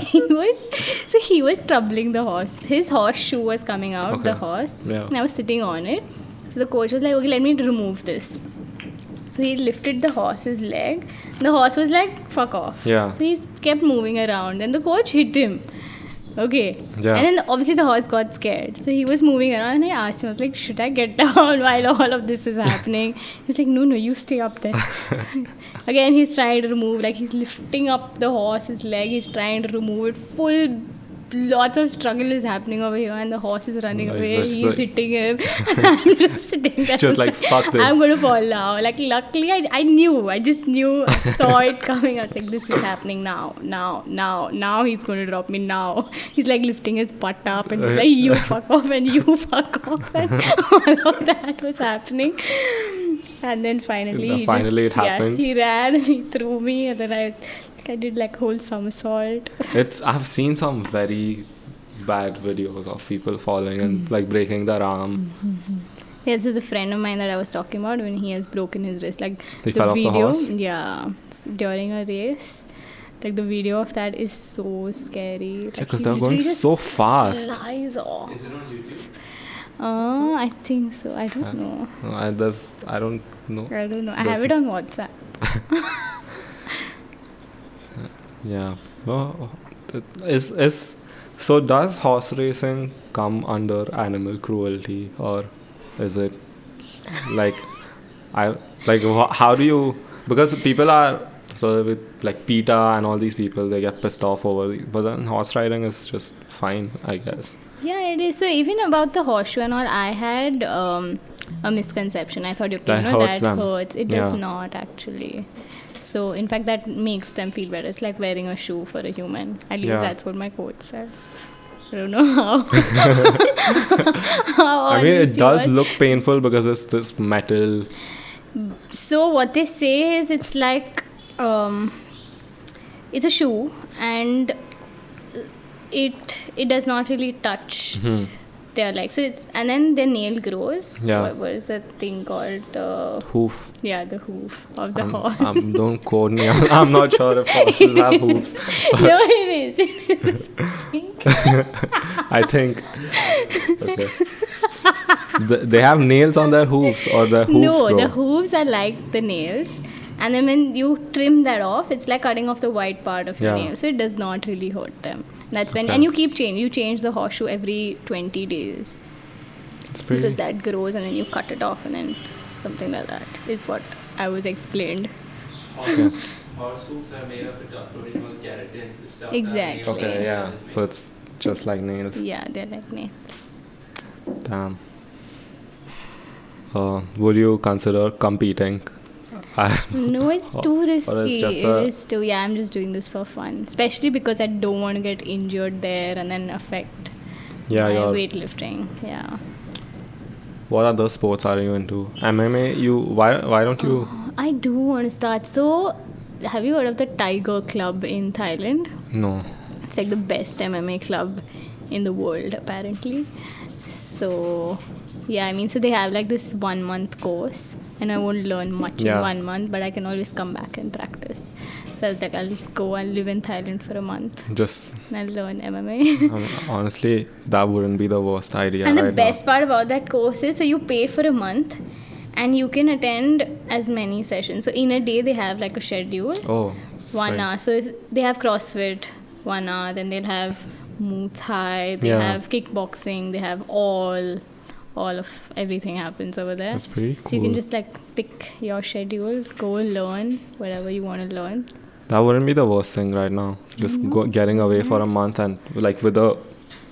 he was troubling the horse. His horse shoe was coming out. Okay. The horse. Yeah. And I was sitting on it. So the coach was like, okay, let me remove this. So he lifted the horse's leg. The horse was like, fuck off. Yeah. So he kept moving around. And the coach hit him. Okay. Yeah. And then obviously the horse got scared. So he was moving around and I asked him, I was like, should I get down while all of this is happening? He was like, no, you stay up there. Again, he's trying to remove, like he's lifting up the horse's leg. He's trying to remove it. Full, lots of struggle is happening over here and the horse is running It's away. just He's like- hitting him. I'm just sitting there. It's just like, fuck this. I'm going to fall now. Like luckily I knew. I just knew. I saw it coming. I was like, this is happening now. Now he's going to drop me now. He's like lifting his butt up and he's like, you fuck off and you fuck off. And all of that was happening. And then finally, It happened. he ran and he threw me and then I did like whole somersault. I've seen some very bad videos of people falling and like breaking their arm. Yeah, so the friend of mine that I was talking about when he has broken his wrist, like He the fell off the video, horse? yeah, during a race, like the video of that is so scary. Like, Because he they're going literally just so fast. flies off. Is it on YouTube? I think so. I don't know. I don't know. I don't know. I have it on WhatsApp. Yeah. No. So does horse racing come under animal cruelty, or is it like how do you, because people are So with like PETA and all these people, they get pissed off over but then horse riding is just fine, I guess. Yeah, it is. So even about the horseshoe and all, I had a misconception. I thought, okay, That hurts them. hurts. It does Yeah. not actually. So in fact, that makes them feel better. It's like wearing a shoe for a human. At least Yeah. that's what my coach said. I don't know how. How I mean, it honest he does was. look painful because it's this metal. So what they say is it's like it's a shoe and it does not really touch their legs. So it's and then their nail grows. Yeah. What is that thing called? The Hoof. yeah, the hoof of the horse. Don't quote me. I'm not sure if horses have hoofs. No, it is. It is. I think. Okay. They have nails on their hoofs, or their hooves No, grow. the hooves are like the nails. And then when you trim that off, it's like cutting off the white part of your Yeah. nail. So it does not really hurt them. That's when, Okay. and you keep change. You change the horseshoe every 20 days It's pretty. because that grows, and then you cut it off, and then something like that is what I was explained. Okay. Horse hooves are made of a tough protein called keratin. The stuff Exactly. that Okay, yeah. So it's just like nails. Yeah, they're like nails. Damn. Would you consider competing? No, it's too risky. or it's just It a- is too. Yeah, I'm just doing this for fun, especially because I don't want to get injured there and then affect Yeah, my you're. weightlifting. Yeah. What other sports are you into? MMA. Why don't you? I do want to start. So, have you heard of the Tiger Club in Thailand? No. It's like the best MMA club in the world, apparently. So, yeah, I mean, so they have like this 1 month course, and I won't learn much Yeah. in 1 month, but I can always come back and practice. So I was like, I'll go and live in Thailand for a month Just and I'll learn MMA. honestly, that wouldn't be the worst idea And the right best part about that course is, so you pay for a month and you can attend as many sessions. So in a day, they have like a schedule. now. Oh. 1 sick. hour. So they have CrossFit 1 hour, then they'll have Muay Thai, they Yeah. have kickboxing, they have all of everything happens over there. That's pretty So you can cool. just like pick your schedule, go learn whatever you want to learn. That wouldn't be the worst thing right now. Just getting away for a month and like with a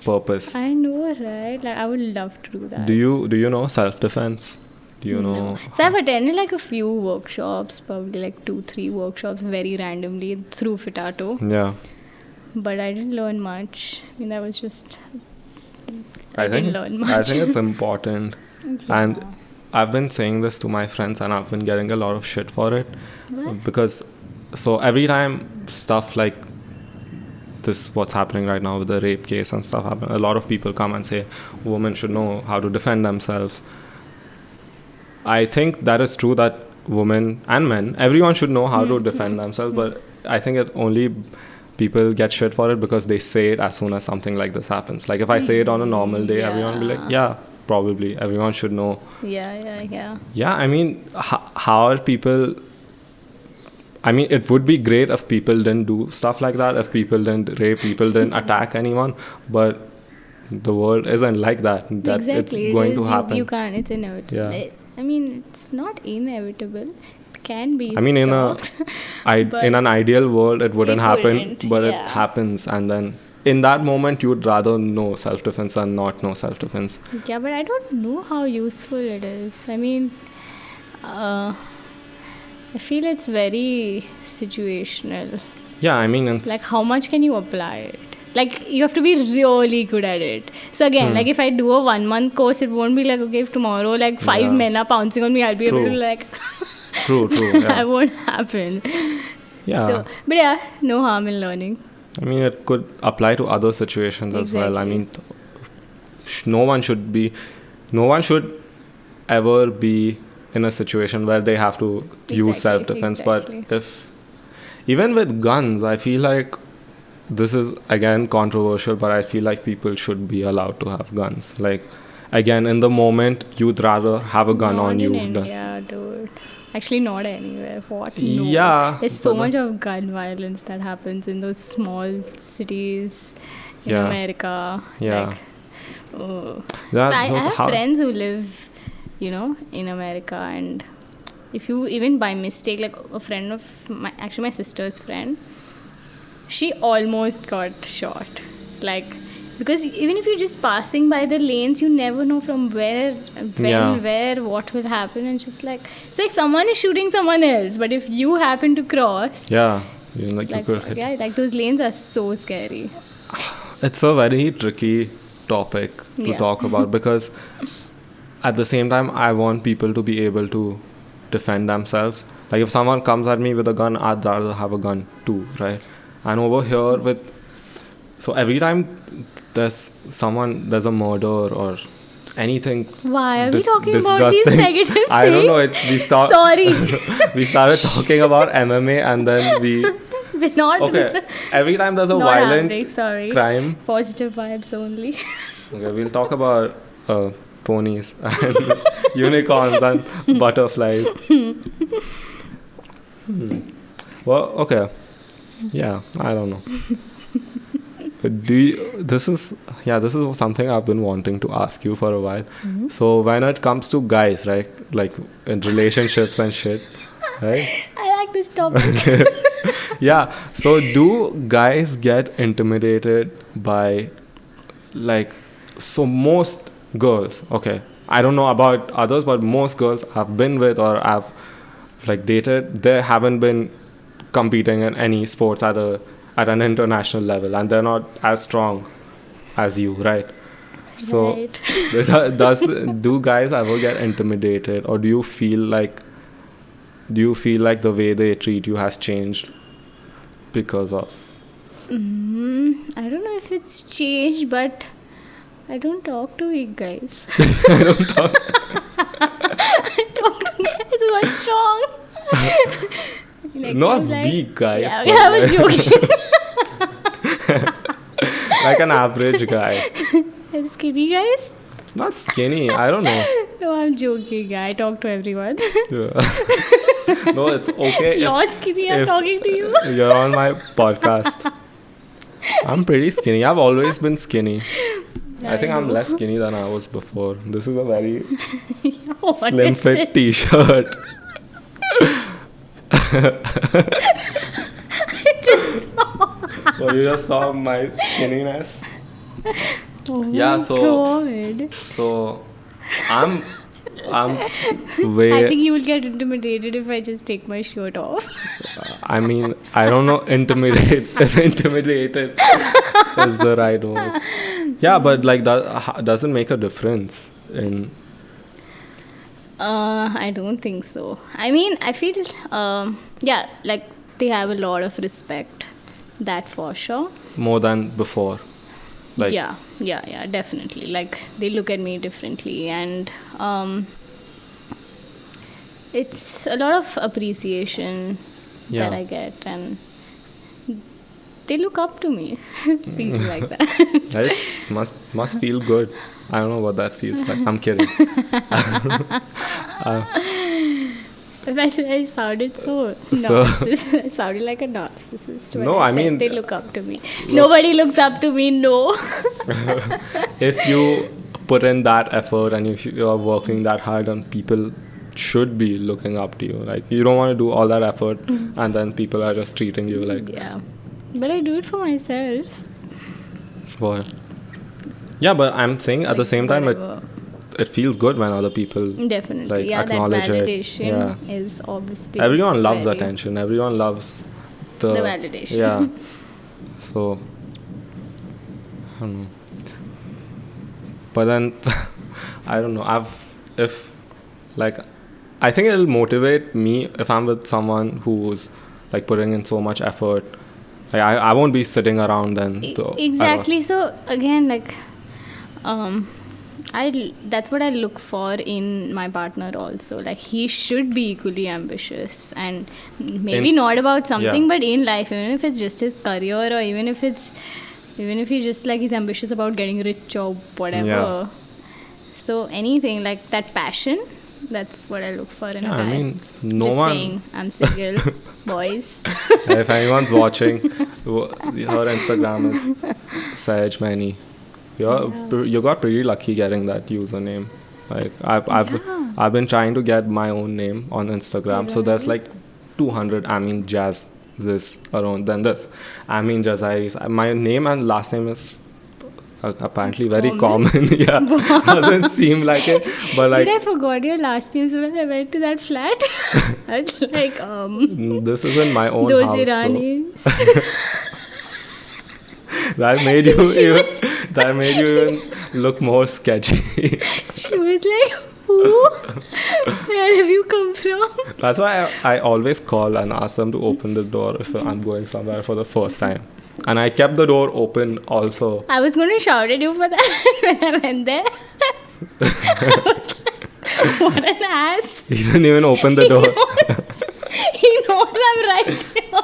purpose. I know, right? Like I would love to do that. Do you know self-defense? Do you know? No. So I've attended like a few workshops, probably like 2-3 workshops very randomly through Fitato, Yeah. but I didn't learn much. I mean, that was just I didn't think learn much. I think it's important. And I've been saying this to my friends and I've been getting a lot of shit for it. What? Because so every time stuff like this, what's happening right now with the rape case and stuff happen, a lot of people come and say women should know how to defend themselves. I think that is true that women and men, everyone should know how to defend themselves, but I think it only people get shit for it because they say it as soon as something like this happens. Like if I say it on a normal day, everyone will be like, yeah, probably everyone should know. Yeah. Yeah, I mean, how are people? I mean, it would be great if people didn't do stuff like that, if people didn't rape, people didn't attack anyone, but the world isn't like that. That Exactly. it's going it to is, happen. You can't. It's inevitable. Yeah. I mean, it's not inevitable. It can be. I mean, in stopped. But in an ideal world, it wouldn't happen, wouldn't, but it yeah. happens, and then in that moment, you would rather know self-defense than not know self-defense. Yeah, but I don't know how useful it is. I mean, I feel it's very situational. Yeah, I mean, it's, Like, how much can you apply it? Like, you have to be really good at it. So again, like if I do a 1 month course, it won't be like, okay, if tomorrow like 5 Yeah. men are pouncing on me, I'll be able True. to like True. that Yeah. won't happen. Yeah. So, but yeah, no harm in learning. I mean, it could apply to other situations as well. I Exactly. mean, no one should ever be in a situation where they have to use Exactly, self-defense. exactly. But even with guns, I feel like this is again controversial, but I feel like people should be allowed to have guns. Like, again, in the moment, you'd rather have a gun Not on you in than. India, dude. Actually, not anywhere. What? No. Yeah, There's so but much of gun violence that happens in those small cities in Yeah. America. Yeah. Like, oh. Yeah, So I so have how- friends who live, in America, and if you even by mistake, like a friend of my, actually my sister's friend, she almost got shot. Like, because even if you're just passing by the lanes, you never know from where, when, Yeah. where, what will happen. And just like, it's like someone is shooting someone else. But if you happen to cross, Yeah. You know, like like, you could hit. yeah, like those lanes are so scary. It's a very tricky topic to Yeah. talk about because at the same time, I want people to be able to defend themselves. Like if someone comes at me with a gun, I'd rather have a gun too, right? And over here with, so every time there's a murder or anything. Why are we talking about these disgusting. negative things? I don't know. Sorry. We started talking about MMA and then We're not. okay. Every time there's a Not violent happening, sorry. crime, Positive vibes only. okay, we'll talk about ponies and unicorns and butterflies. Well, okay. Yeah, I don't know. This is something I've been wanting to ask you for a while. So when it comes to guys, right, like in relationships and shit, right? I like this topic. Yeah. So do guys get intimidated by, like, so most girls, okay, I don't know about others, but most girls I've been with or I've like dated, they haven't been competing in any sports at an international level, and they're not as strong as you, right? So Right. do guys ever get intimidated, or do you feel like the way they treat you has changed because of I don't know if it's changed, but I don't talk to weak guys. I don't talk. I talk to guys who are strong. Next Not is like- weak guys, Yeah, but I was joking. like an average guy. And skinny guys? Not skinny, I don't know. No, I'm joking. I talk to everyone. Yeah. No, it's okay You're skinny, I'm if- talking to you. if you're on my podcast. I'm pretty skinny. I've always been skinny. I think I'm know. less skinny than I was before. This is a very What slim is fit it? t-shirt. So you just saw my skinniness. Oh Yeah, my so- God. So I'm I way. think you will get intimidated if I just take my shirt off. I mean, I don't know. If intimidated is the right word. Yeah, but like that doesn't make a difference in. I don't think so. I mean, I feel, yeah, like they have a lot of respect. That for sure. More than before. Like, Yeah, definitely. Like they look at me differently, and it's a lot of appreciation Yeah. that I get, and they look up to me. Feel like that. Right? Must feel good. I don't know what that feels like. I'm kidding. But I sounded so So- narcissist. I sounded like a narcissist. when No, I said mean- they look up to me. Nobody looks up to me. No. If you put in that effort and if you are working that hard, and people should be looking up to you. Like you don't want to do all that effort and then people are just treating you like Yeah, but I do it for myself. what? Yeah, but I'm saying at the Like, same time whatever. it feels good when other people Definitely, like yeah. That acknowledge it. validation Yeah. is obviously Everyone loves very- attention. Everyone loves the validation. Yeah. So I don't know. But then I don't know. I think it'll motivate me if I'm with someone who's like putting in so much effort. Like I won't be sitting around then. Exactly. So again, like, that's what I look for in my partner also. Like he should be equally ambitious, and maybe not about something, yeah. but in life, even if it's just his career, or even if he just like he's ambitious about getting rich or whatever. Yeah. So anything like that passion, that's what I look for in a guy. I mean, no Just one. saying, I'm single, boys. If anyone's watching, her Instagram is Sahaj Maini. You got pretty lucky getting that username. Like I've been trying to get my own name on Instagram. So there's like 200 Amin Jazz this around than this. Amin Jazairis. My name and last name is apparently very common. Yeah, doesn't seem like it, but like Did I forgot your last name so when I went to that flat? I was like, this is in my own those house. So Iranis. that made you even look more sketchy. She was like, who? Where have you come from? That's why I always call and ask them to open the door if I'm going somewhere for the first time. And I kept the door open also. I was going to shout at you for that when I went there. I was like, what an ass. He didn't even open the door. He knows I'm right here.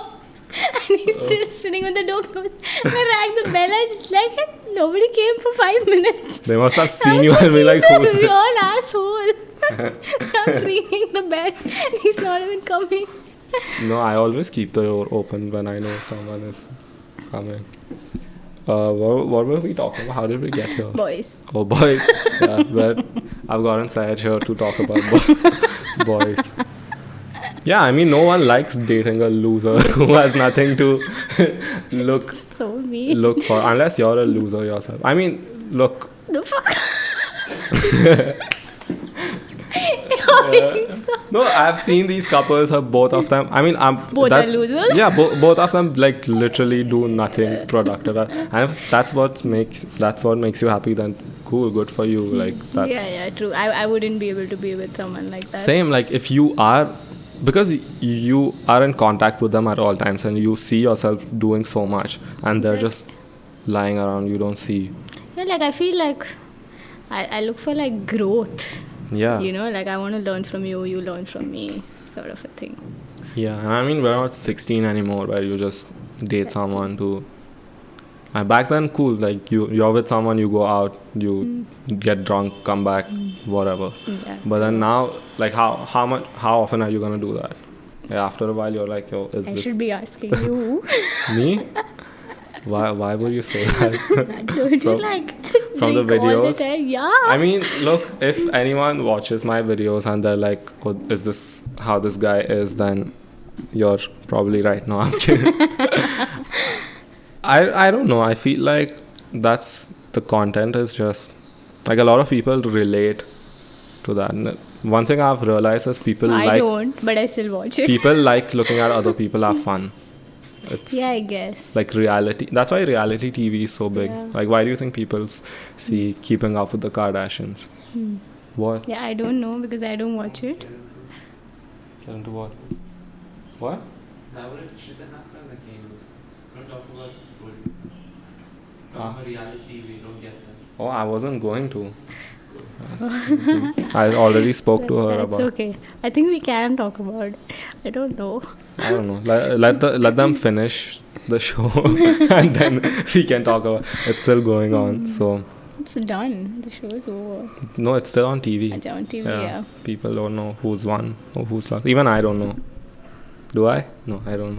And he's still sitting with the door closed. I rang the bell and like nobody came for 5 minutes. They must have seen you and be like, he's who's a this? real asshole. I'm ringing the bell and he's not even coming. No, I always keep the door open when I know someone is coming. What were we talking about? How did we get here? Boys. Oh, boys. Yeah, but I've gotten Syed here to talk about boys. Yeah, I mean, no one likes dating a loser who has nothing to look So mean. for, unless you're a loser yourself. I mean, look. The fuck? No, I've seen these couples, both of them. I mean, Both are losers? Yeah, both of them like literally do nothing productive. And if that's what makes you happy, then cool, good for you. Like that's Yeah, true. I wouldn't be able to be with someone like that. same. Like if you are, because you are in contact with them at all times, and you see yourself doing so much, and they're just lying around. You don't see. Yeah, like I feel like I look for like growth. Yeah. You know, like I want to learn from you, you learn from me, sort of a thing. Yeah, and I mean, we're not 16 anymore where you just date someone to. Back then, cool. Like you're with someone, you go out, you get drunk, come back, whatever. Yeah. But then now, like how often are you gonna do that? Like after a while, you're like, yo, is I this should be asking you. me? Why would you say that? Don't you like from the drink all videos? the time? Yeah. I mean, look, if anyone watches my videos and they're like, oh, is this how this guy is, then you're probably right. No, I'm kidding. I don't know. I feel like that's the content is just like a lot of people relate to that. And one thing I've realized is people I like don't, but I still watch it. people like looking at other people have fun. It's Yeah, I guess. like reality. That's why reality TV is so big. Yeah. Like, why do you think people see Keeping Up with the Kardashians? What? Yeah, I don't know because I don't watch it. Get into what? What? She's an actor in the game. Don't talk about stories. Talk about reality, we don't get them. Oh, I wasn't going to. I already spoke to her That's about. okay. I think we can talk about it. I don't know. I don't know. Let them finish the show, and then we can talk about. It's still going on, so It's done. The show is over. no, it's still on TV. It's on TV, yeah. People don't know who's won or who's lost. Even I don't know. Do I? No, I don't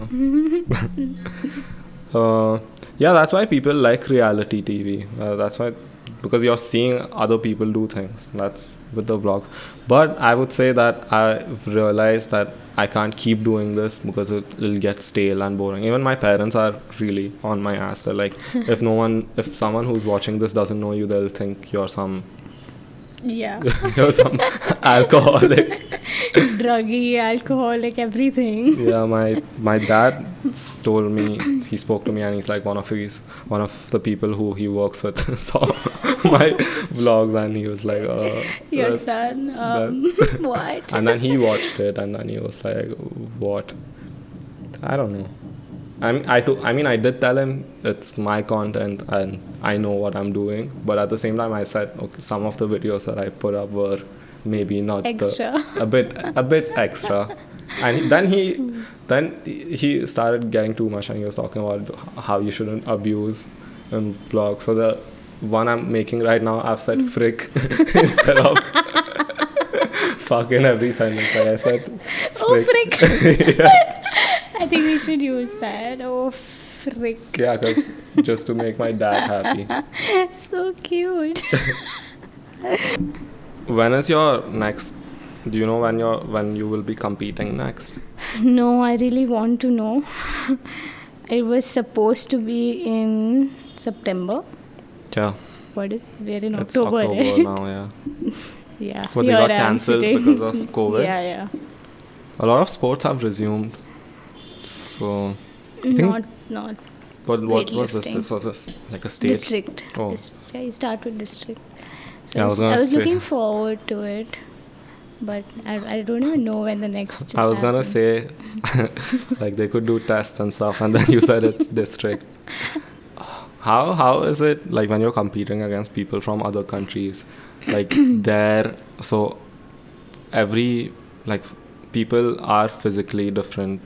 know. Yeah, that's why people like reality TV. That's why, because you're seeing other people do things. That's with the vlogs. But I would say that I've realized that I can't keep doing this because it'll get stale and boring. Even my parents are really on my ass. They're like, if someone who's watching this doesn't know you, they'll think you're some Yeah. alcoholic. Druggy, alcoholic, everything. Yeah, my dad told me, he spoke to me and he's like one of the people who he works with saw my vlogs and he was like, Your that- son, what? and then he watched it and then he was like, what? I don't know. I did tell him it's my content and I know what I'm doing, but at the same time I said, okay, some of the videos that I put up were maybe not Extra. a bit extra. And then he started getting too much and he was talking about how you shouldn't abuse in vlogs. So the one I'm making right now, I've said frick instead of fucking every sentence. Like I said, Oh, frick. Yeah. I think we should use that. Oh, frick. Yeah, because just to make my dad happy. So cute. when is your next? Do you know when you will be competing next? No, I really want to know. It was supposed to be in September. Yeah, We're in it's October. October now. Yeah, Yeah. but they here got I am cancelled sitting. because of COVID. Yeah. A lot of sports have resumed. So, think- Not but what was this? weightlifting. This was like a state. District. Oh. Yeah, you start with district. So Yeah, I was gonna I was say. looking forward to it, but I don't even know when the next. I is was gonna happening. say, like they could do tests and stuff, and then you said it's district. How is it like when you're competing against people from other countries? Like there, so every like people are physically different.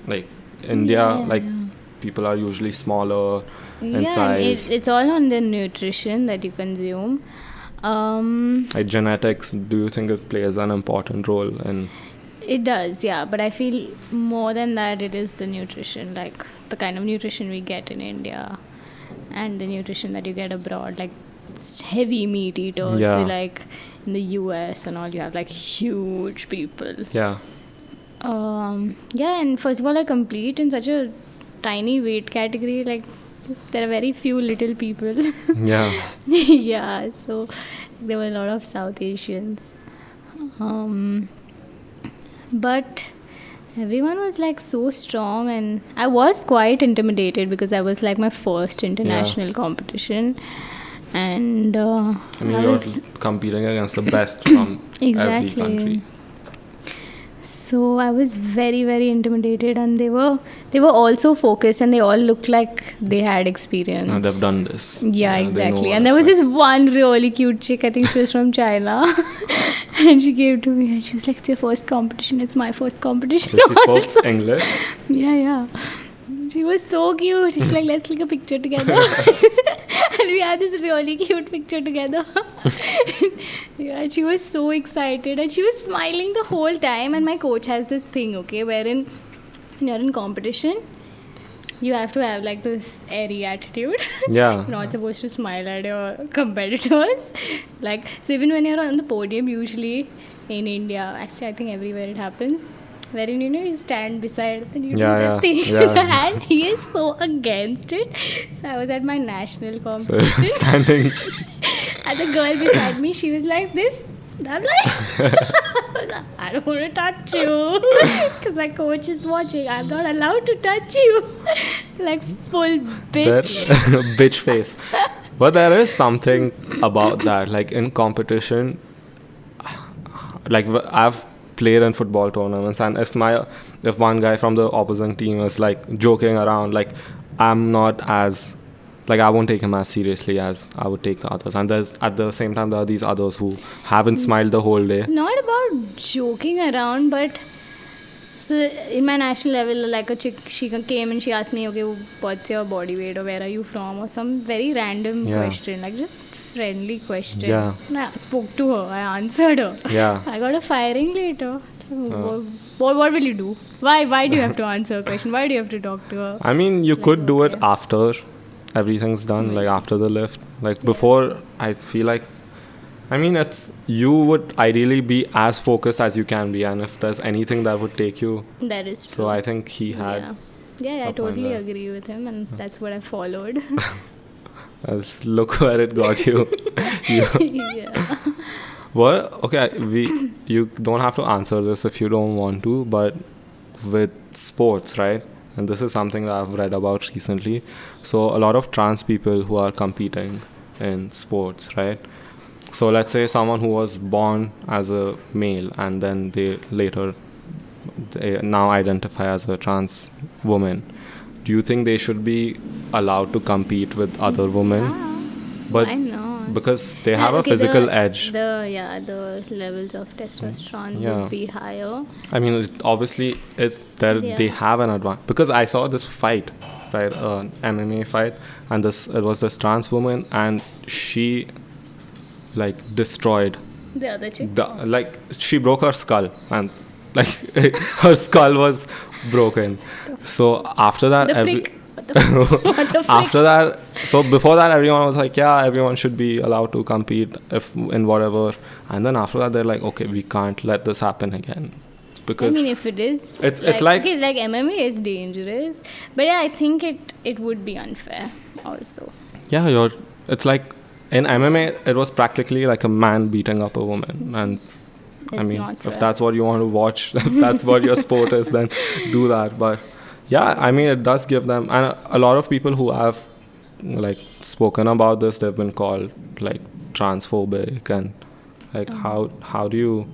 Like India, Yeah, like yeah. people are usually smaller in Yeah, and size. it's all on the nutrition that you consume. Like genetics, do you think it plays an important role in? It does, yeah, but I feel more than that, it is the nutrition, like the kind of nutrition we get in India and the nutrition that you get abroad, like it's heavy meat eaters. Yeah. So like in the US and all, you have like huge people. Yeah, Yeah, and first of all, I compete in such a tiny weight category, like there are very few little people. yeah. Yeah, so there were a lot of South Asians. But everyone was like so strong, and I was quite intimidated because I was like my first international competition. And I mean, I you're was- competing against the best from every Exactly. country. So I was very, very intimidated, and they were all so focused, and they all looked like they had experience. And they've done this. Yeah, they know exactly. what And there it's was like. this one really cute chick, I think she was from China. And she came to me and she was like, "It's your first competition, it's my first competition." So she also." spoke English. Yeah. She was so cute. She's like, "Let's take a picture together." And we had this really cute picture together. Yeah, she was so excited and she was smiling the whole time. And my coach has this thing, okay, wherein when you're in competition, you have to have like this airy attitude. Yeah. You're not supposed to smile at your competitors. Like, so even when you're on the podium, usually in India, actually I think everywhere it happens, wherein you stand beside and you Yeah, do that yeah, thing yeah. with your hand. He is so against it. So I was at my national So competition standing. and the girl beside me, she was like this. And I'm like, I don't want to touch you because my coach is watching. I'm not allowed to touch you. Like full bitch. That bitch face. But there is something about that. Like in competition, like I've played in football tournaments, and if one guy from the opposing team is like joking around, like I'm not as like I won't take him as seriously as I would take the others. And there's at the same time there are these others who haven't smiled the whole day. Not about joking around, but so in my national level, like a chick, she came and she asked me, "Okay, what's your body weight or where are you from?" or some very random Yeah. question, like just friendly question. Yeah. And I spoke to her, I answered her. Yeah. I got a firing later. What will you do? Why do you have to answer a question? Why do you have to talk to her? I mean, you Like, could do it okay. after everything's done, like after the lift. Like before, I feel like, I mean, you would ideally be as focused as you can be, and if there's anything that would take you, That is true. so I think he had. Yeah, I a point totally there. agree with him, and that's what I followed. Look where it got you. Yeah. Well, okay, you don't have to answer this if you don't want to, but with sports, right? And this is something that I've read about recently. So a lot of trans people who are competing in sports, right? So let's say someone who was born as a male and then they now identify as a trans woman. Do you think they should be allowed to compete with other women? But Why not? because they have a Okay, physical edge. The levels of testosterone Yeah. would be higher. I mean, obviously, it's there. Yeah. They have an advantage because I saw this fight, right? An MMA fight, and it was this trans woman, and she like destroyed The other chick. she broke her skull, and like her skull was broken. So after that, The freak. What the frick? After that, so before that, everyone was like, yeah, everyone should be allowed to compete if in whatever. And then after that, they're like, okay, we can't let this happen again. I Because mean, if it is, it's like- okay, like MMA is dangerous, but yeah, I think it would be unfair also. yeah, it's like in MMA, it was practically like a man beating up a woman. And I It's mean, not if fair. that's what you want to watch, if that's what your sport is, then do that. But yeah, I mean, it does give them, and a lot of people who have like spoken about this, they've been called like transphobic and like how do you?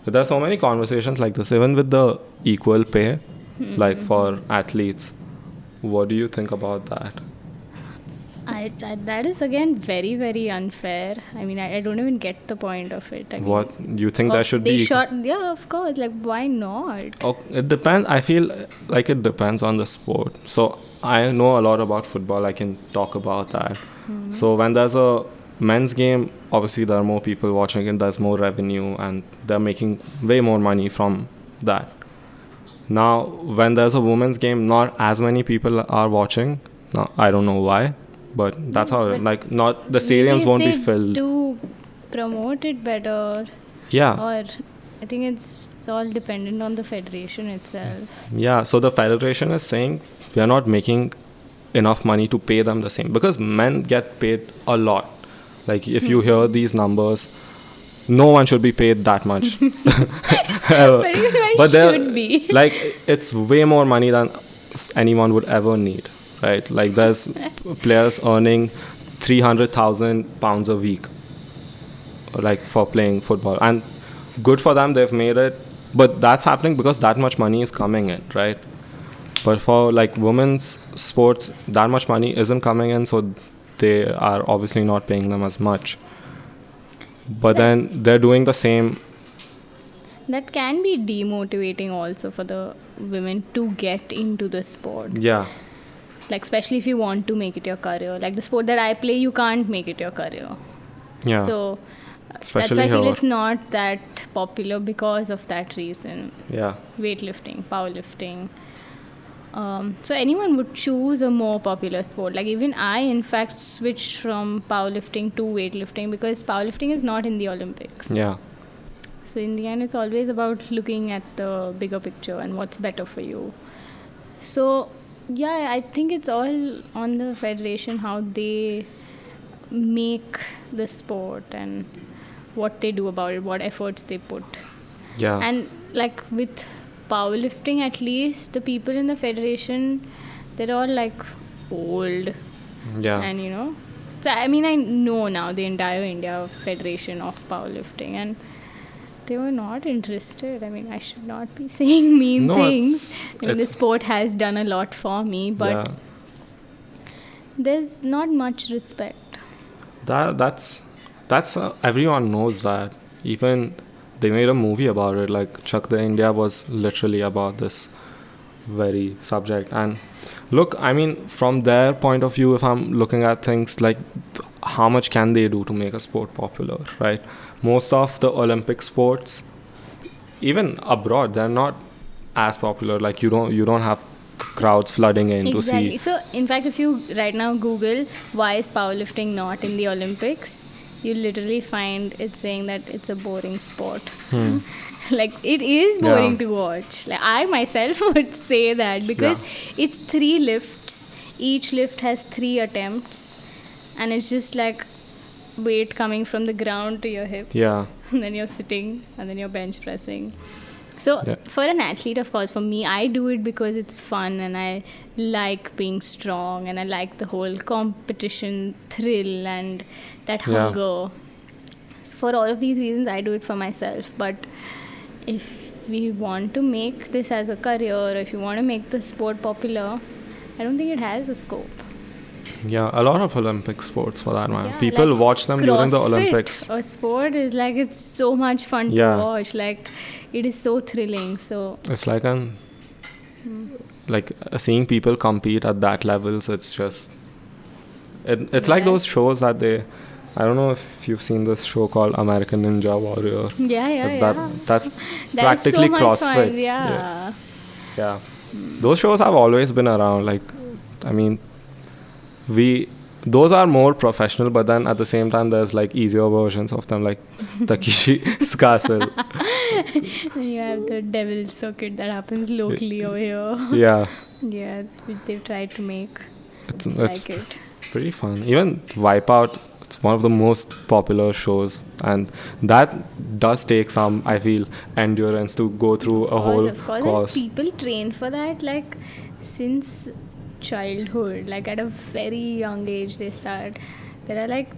There's so many conversations like this, even with the equal pay, like for athletes. What do you think about that? I that is again very, very unfair. I mean, I don't even get the point of it. I mean, What you think there should they be? yeah, of course. Like, why not? Oh, it depends. I feel like it depends on the sport. So I know a lot about football. I can talk about that. So when there's a men's game, obviously there are more people watching it. There's more revenue, and they're making way more money from that. Now, when there's a women's game, not as many people are watching. Now, I don't know why, but that's how. But Like, not the Maybe stadiums if won't be they filled. do promote it better, Yeah. or I think it's all dependent on the federation itself. Yeah, so the federation is saying we are not making enough money to pay them the same because men get paid a lot. Like if you hear these numbers, no one should be paid that much. But even I But there- should be. Like it's way more money than anyone would ever need, right? Like there's players earning £300,000 a week, like for playing football, and good for them, they've made it. But that's happening because that much money is coming in, right? But for like women's sports, that much money isn't coming in, so they are obviously not paying them as much. But then they're doing the same. That can be demotivating also for the women to get into the sport. Yeah, Like, especially if you want to make it your career. Like the sport that I play, you can't make it your career. yeah. So Especially that's why I feel here. it's not that popular because of that reason. Yeah, Weightlifting, powerlifting. So anyone would choose a more popular sport. Like even I, in fact, switched from powerlifting to weightlifting because powerlifting is not in the Olympics. yeah. So in the end, it's always about looking at the bigger picture and what's better for you. So yeah, I think it's all on the federation how they make the sport and what they do about it, what efforts they put. Yeah. And like with powerlifting, at least the people in the federation, they're all like old. Yeah. And you know, so I mean, I know now the entire India Federation of Powerlifting, and they were not interested. I mean, I should not be saying mean No, things. I mean, the it's- sport has done a lot for me, but yeah. there's not much respect. That's everyone knows that. Even they made a movie about it. Like Chuck the India was literally about this very subject. And look, I mean, from their point of view, if I'm looking at things like how much can they do to make a sport popular, right? Most of the Olympic sports, even abroad, they're not as popular. Like you don't have crowds flooding in Exactly. to see. So, in fact, if you right now Google why is powerlifting not in the Olympics, you literally find it saying that it's a boring sport. Like it is boring Yeah. to watch. Like I myself would say that because it's 3 lifts. Each lift has 3 attempts, and it's just like weight coming from the ground to your hips. Yeah. And then you're sitting, and then you're bench pressing. So Yeah. for an athlete, of course, for me, I do it because it's fun and I like being strong and I like the whole competition thrill and that Yeah. hunger. So for all of these reasons, I do it for myself. But if we want to make this as a career, or if you want to make the sport popular, I don't think it has a scope. Yeah, a lot of Olympic sports for that man. Yeah, People like watch them during the CrossFit, Olympics. A sport is like it's so much fun Yeah. to watch. Like it is so thrilling. So It's like seeing people compete at that levels. It's just it's like Yeah. those shows that they. I don't know if you've seen this show called American Ninja Warrior. yeah, That's That is practically so much CrossFit. fun. Yeah. Yeah. Those shows have always been around. Like, I mean, those are more professional, but then at the same time, there's like easier versions of them, like Takeshi's Castle. And you have the Devil Circuit that happens locally over here. Yeah, Yeah, which they've tried to make. it's Like it. pretty fun. Even Wipeout, it's one of the most popular shows, and that does take some, I feel, endurance to go through a whole Of course. course. And people train for that like since childhood. Like at a very young age they start. There are like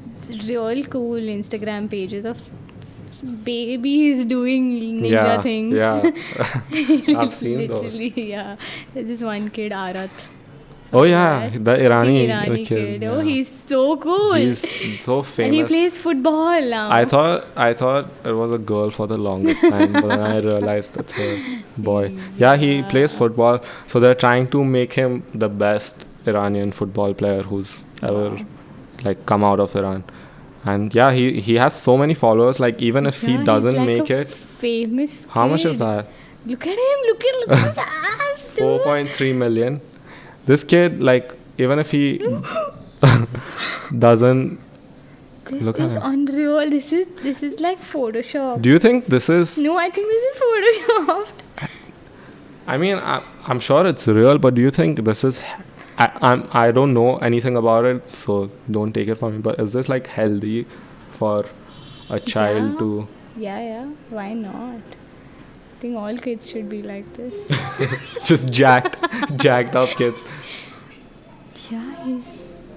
real cool Instagram pages of babies doing ninja things. Yeah. I've seen those. Literally, yeah. There's this one kid, Arat. Oh yeah, Something the like that. Irani, The Irani kid. Oh, yeah. he's so cool. He's so and he famous. plays football now. I thought it was a girl for the longest time, but then I realized that's a boy. Yeah, he plays football. So they're trying to make him the best Iranian football player who's ever like come out of Iran. And yeah, he has so many followers. Like even if Yeah, he he's doesn't like make a it, famous how much is kid. that? Look at him. Look at his abs, dude. 4.3 million. This kid, like even if he doesn't, This look at is him. unreal. This is like Photoshop. Do you think this is? No, I think this is Photoshopped. I mean, I'm sure it's real, but do you think this is? I don't know anything about it, so don't take it from me. But is this like healthy for a child Yeah. to? Yeah. Why not? I think all kids should be like this. Just jacked up kids. Yeah, he's.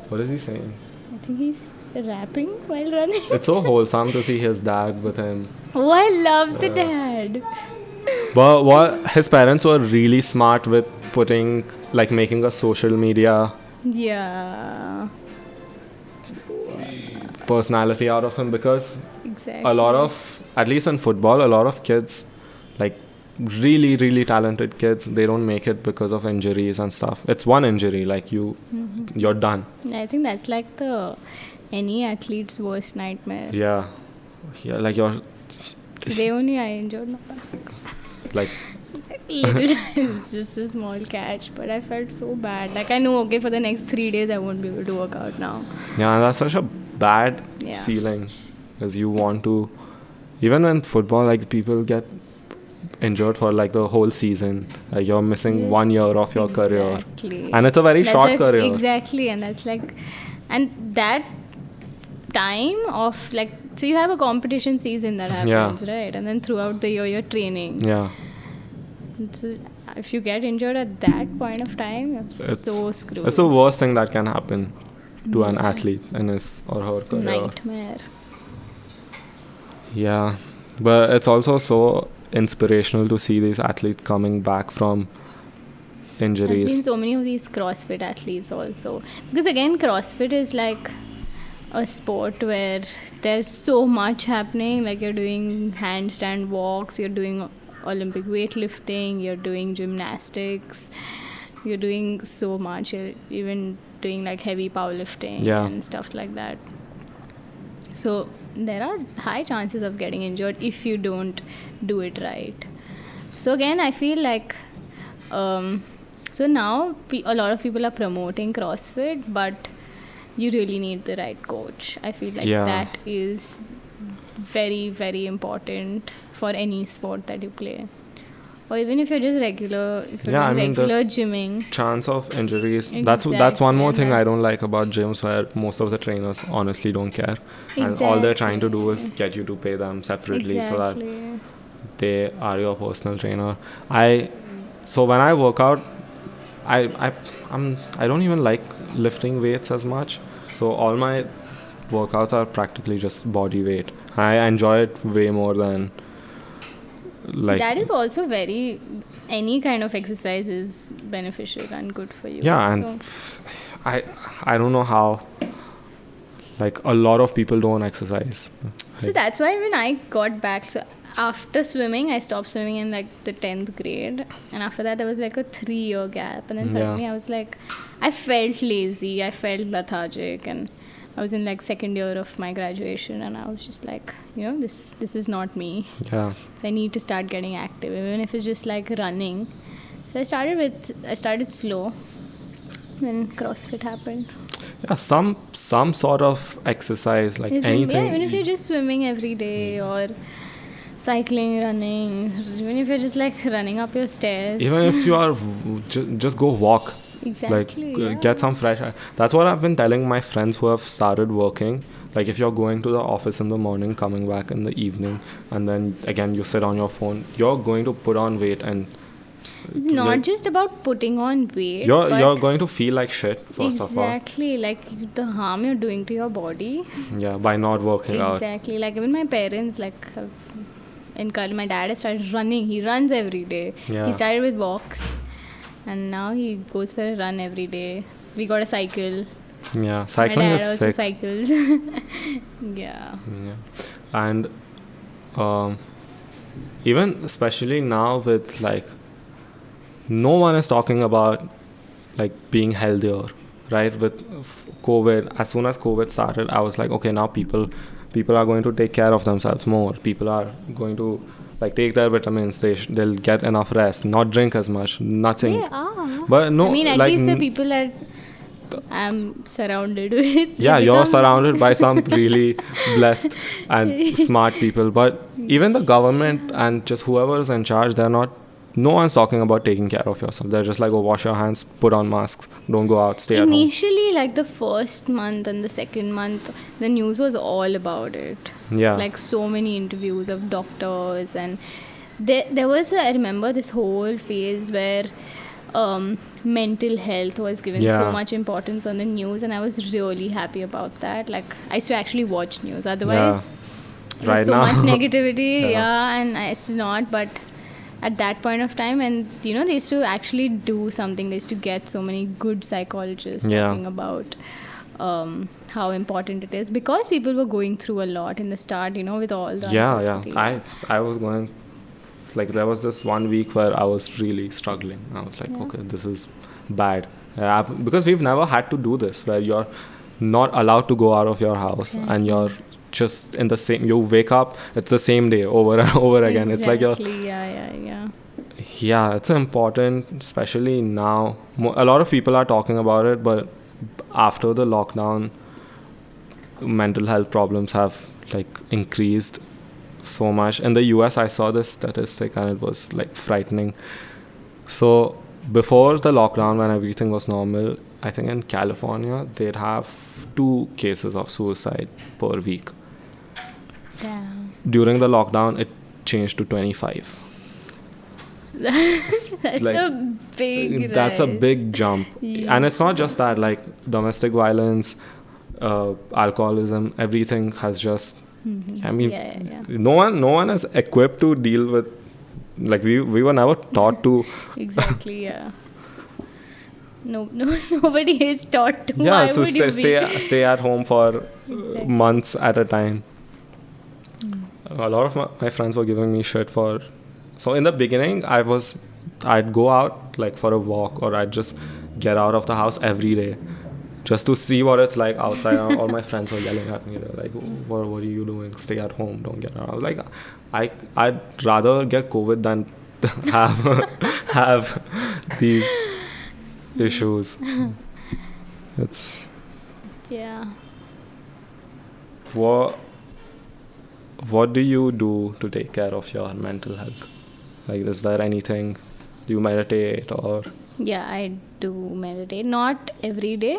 What is he saying? I think he's rapping while running. It's so wholesome to see his dad with him. Oh, I love the dad. But what his parents were really smart with making a social media Yeah, personality out of him, because exactly. a lot of, at least in football, a lot of kids, like really, really talented kids, they don't make it because of injuries and stuff. It's one injury, like you're done. I think that's like any athlete's worst nightmare. Yeah, like you're Today only I injured my back. like It's just a small catch, but I felt so bad. Like I know, okay, for the next 3 days I won't be able to work out now. yeah, and that's such a bad Yeah. feeling, because you want to, even in football, like people get injured for like the whole season. Like you're missing Yes, 1 year of your career, Exactly. and it's a very That's short like- career. Exactly, and that's like, and that time of like, so you have a competition season that happens, right? And then throughout the year you're training. Yeah, So if you get injured at that point of time, you're It's- so screwed. it's the worst thing that can happen to an athlete in his or her career. Nightmare. Yeah, but it's also so inspirational to see these athletes coming back from I've injuries. seen so many of these CrossFit athletes also. Because again, CrossFit is like a sport where there's so much happening. Like you're doing handstand walks, you're doing Olympic weightlifting, you're doing gymnastics, you're doing so much. You're even doing like heavy powerlifting Yeah. and stuff like that. So there are high chances of getting injured if you don't do it right. So again, I feel like so now a lot of people are promoting CrossFit, but you really need the right coach. I feel like Yeah. that is very, very important for any sport that you play. Or even if you're just regular, if you're Yeah, doing I mean, regular there's gymming. Chance of injuries. That's Exactly, one more and thing I that's- don't like about gyms, where most of the trainers honestly don't care, and all they're trying to do is get you to pay them separately so that Exactly. they are your personal trainer. So when I work out, I don't even like lifting weights as much. So all my workouts are practically just body weight. I enjoy it way more than like That is also any kind of exercise is beneficial and good for you. yeah, and So, I don't know how like a lot of people don't exercise. so that's why when I got back, so after swimming, I stopped swimming in like the 10th grade, and after that there was like a 3-year gap, and then suddenly I was like, I felt lazy, I felt lethargic, and I was in like second year of my graduation, and I was just like, this is not me. Yeah. So I need to start getting active, even if it's just like running. So So I started slow when CrossFit happened. Yeah, some sort of exercise, like anything. Yeah, even if you're just swimming every day or cycling, running, even if you're just like running up your stairs. Even if you are just go walk. Exactly. Like get some fresh air. That's what I've been telling my friends who have started working. Like if you're going to the office in the morning, coming back in the evening, and then again you sit on your phone, you're going to put on weight, and It's not just about putting on weight. You're going to feel like shit first of all. Exactly, like the harm you're doing to your body. Yeah, by not working out. Exactly, like even my parents encouraged. My dad has started running. He runs every day. Yeah. He started with walks, and now he goes for a run every day. We got a cycle. Yeah, cycling my is dad also sick. cycles. Yeah. And even especially now with like no one is talking about like being healthier, right? With COVID, as soon as COVID started, I was like, okay, now people are going to take care of themselves more. People are going to like take their vitamins. They'll get enough rest, not drink as much, nothing. They are. But no, I mean, at like least the people that I'm surrounded with. yeah, they you're become- surrounded by some really blessed and smart people, but even the government and just whoever is in charge, no one's talking about taking care of yourself. They're just like, oh, wash your hands, put on masks, don't go out, stay at home. Initially, like the first month and the second month, the news was all about it. Yeah. Like so many interviews of doctors, and there was I remember this whole phase where mental health was given Yeah. so much importance on the news, and I was really happy about that. Like I used to actually watch news. Otherwise, there's Right so now. much negativity. Yeah. And I used to not, but at that point of time, and they used to actually do something. They used to get so many good psychologists Yeah. talking about how important it is, because people were going through a lot in the start, with all the uncertainty. I was going, like there was this 1 week where I was really struggling. I was like, Yeah. okay, this is bad. Because we've never had to do this, where you're not allowed to go out of your house and you're just in the same, you wake up, it's the same day over and over again. It's like Exactly, yeah, it's important, especially now. A lot of people are talking about it, but after the lockdown, mental health problems have like increased so much. In the US, I saw this statistic and it was like frightening. So before the lockdown, when everything was normal, I think in California, they'd have 2 cases of suicide per week. Damn. During the lockdown, it changed to 25. That's Like, a big That's a rise. big jump. Yeah. And it's not just that, like domestic violence, alcoholism, everything has just, I mean, Yeah. no one is equipped to deal with, like we were never taught to. Exactly, yeah. No, nobody is taught to. Yeah, Why so would you stay at home for Exactly. months at a time. A lot of my friends were giving me shit for. So in the beginning, I'd go out like for a walk, or I'd just get out of the house every day, just to see what it's like outside. All my friends were yelling at me. They're like, "What are you doing? Stay at home. Don't get out." I was like, I'd rather get COVID than have these issues. It's Yeah. what do you do to take care of your mental health? Like, is there anything? Do you meditate or? Yeah, I do meditate. Not every day,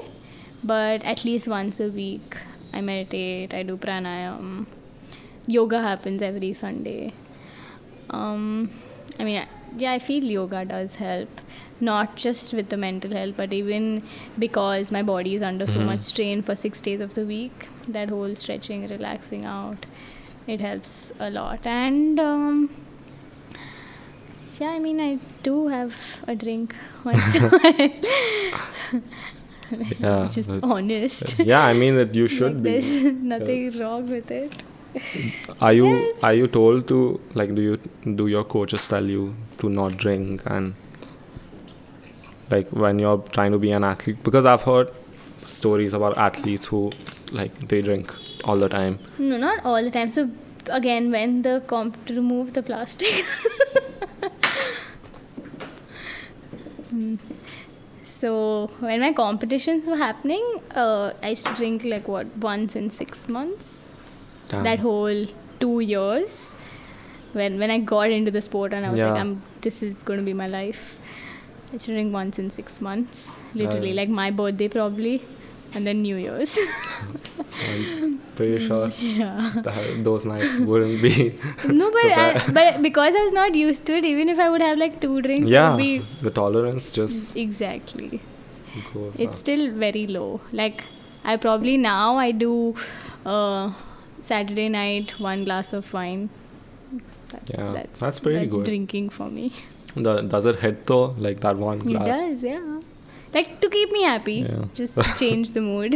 but at least once a week. I meditate, I do pranayam. Yoga happens every Sunday. I feel yoga does help. Not just with the mental health, but even because my body is under so much strain for 6 days of the week. That whole stretching, relaxing out, it helps a lot. And I do have a drink once in a while. Yeah, Just that's- honest. Yeah, I mean that you should Like, be. there's nothing wrong with it. Are you told to, like, do your coaches tell you to not drink, and like when you're trying to be an athlete? Because I've heard stories about athletes who like they drink all the time. No, not all the time. So again, when the comp to remove the plastic. So when my competitions were happening, I used to drink like once in 6 months. Damn. That whole 2 years. When I got into the sport and I was Yeah. like, this is going to be my life. I used to drink once in 6 months, literally, like my birthday probably, and then New Year's. I'm pretty sure Yeah. those nights wouldn't be. No, The but because I was not used to it, even if I would have like 2 drinks, it Yeah, would be the tolerance just exactly. goes It's up. still very low. Like I probably now I do Saturday night 1 glass of wine. Yeah, that's pretty good. Drinking for me. Does it hit though? Like that one glass? It does, yeah. Like to keep me happy, Yeah. just to change the mood.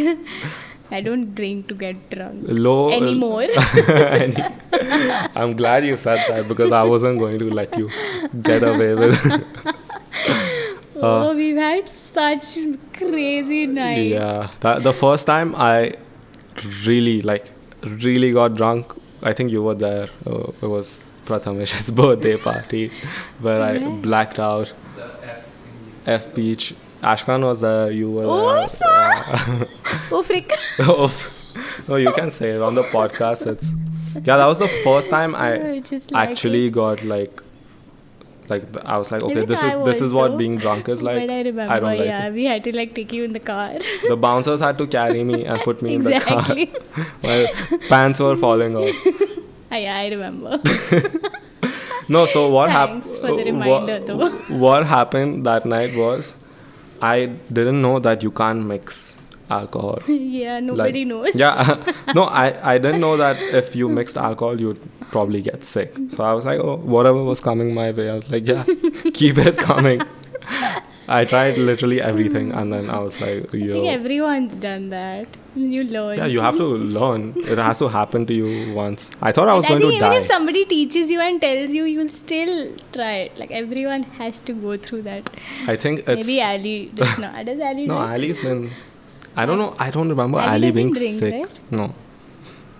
I don't drink to get drunk Low anymore. I'm glad you said that because I wasn't going to let you get away with. Oh, we've had such crazy nights. Yeah, the first time I really got drunk. I think you were there. It was Prathamesh's birthday party where I Yeah. blacked out. The F thing. F Beach. Ashkan was there. You were Oh, there. Oh, frick. Oh, no, you can say it on the podcast. That was the first time I I just like actually it. got I was like, okay, Even this I is was what though. being drunk is like. But I remember, don't like yeah, it. we had to like take you in the car. The bouncers had to carry me and put me Exactly. in the car. My pants were falling off. Yeah, I remember. No, so what happened? Thanks for the reminder, though. What happened that night was, I didn't know that you can't mix alcohol. Yeah, nobody knows. Yeah, no, I didn't know that if you mixed alcohol, you'd probably get sick. So I was like, oh, whatever was coming my way, I was like, yeah, keep it coming. I tried literally everything, and then I was like, I think yo. everyone's done that. You learn. Yeah, you have to learn. It has to happen to you once. I thought I was And going I think to even die. if somebody teaches you and tells you, you'll still try it. Like everyone has to go through that. I think it's... Maybe Ali does not. Does Ali No, drink? Ali's been... I don't know. I don't remember Ali Ali doesn't being drink, sick. right? No.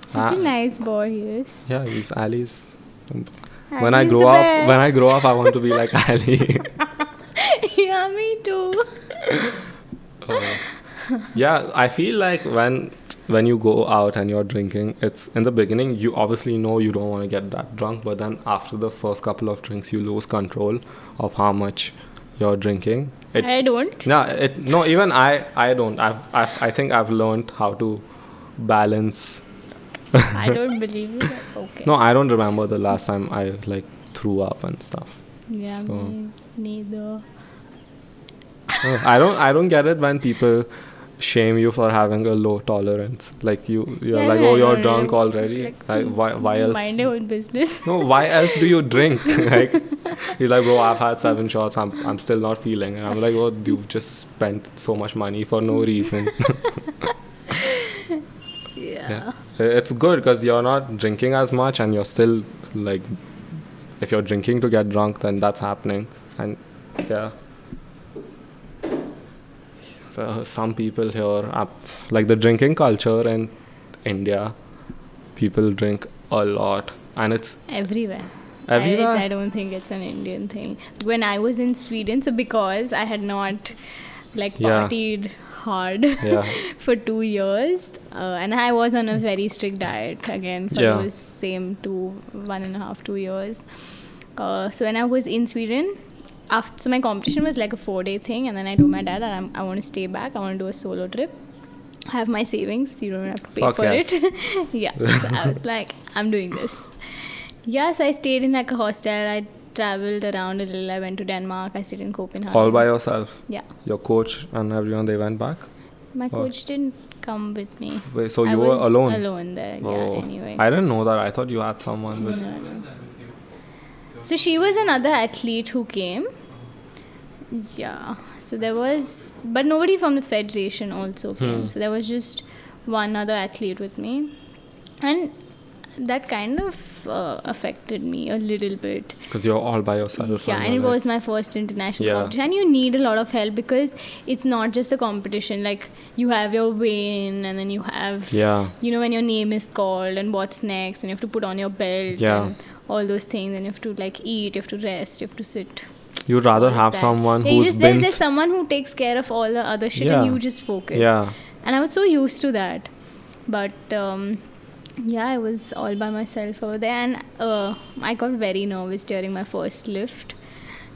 Such a nice boy he is. Yeah, he's Ali's... When Ali's I the grow up, best. I want to be like Ali. Yeah, me too. Yeah, I feel like when you go out and you're drinking, it's in the beginning you obviously know you don't want to get that drunk, but then after the first couple of drinks you lose control of how much you're drinking. I don't. No, even I don't. I think I've learned how to balance. I don't believe you. But okay. No, I don't remember the last time I like threw up and stuff. Yeah, so- me neither. I don't get it when people shame you for having a low tolerance. Like you're Yeah, like, no, oh, I you're know, drunk yeah. already. Like, why else? Mind your own business. No, why else do you drink? Like he's like, bro, I've had 7 shots. I'm still not feeling. And I'm like, oh, you've just spent so much money for no reason. Yeah. It's good because you're not drinking as much, and you're still like, if you're drinking to get drunk, then that's happening. And yeah. Some people here, like the drinking culture in India, people drink a lot, and it's Everywhere. everywhere. I don't think it's an Indian thing. When I was in Sweden, so because I had not like Yeah. partied hard Yeah. for 2 years, and I was on a very strict diet again for Yeah. those same 1.5-2 years. So when I was in Sweden, so my competition was like a 4-day thing, and then I told my dad that I want to stay back. I want to do a solo trip. I have my savings. You don't have to pay Fuck for yes. it. Yeah. So I was like, I'm doing this. Yes, I stayed in like a hostel. I traveled around a little. I went to Denmark. I stayed in Copenhagen. All by yourself. Yeah. Your coach and everyone, they went back. My Oh. coach didn't come with me. Wait, so I you were was alone? Alone there. Yeah. Anyway. I didn't know that. I thought you had someone with. No, no. So she was another athlete who came. Yeah. So there was, but nobody from the federation also came. So there was just one other athlete with me, and that kind of affected me a little bit. Because you're all by yourself. Yeah, and it you're like- was my first international Yeah. competition. And you need a lot of help because it's not just a competition. Like you have your weigh-in, and then you have, Yeah. you know, when your name is called and what's next, and you have to put on your belt Yeah. and all those things, and you have to like eat, you have to rest, you have to sit. You'd rather all of have that. someone Yeah, you who's just, been there's someone who takes care of all the other shit, Yeah. and you just focus. Yeah. And I was so used to that, but yeah, I was all by myself over there, and I got very nervous during my first lift.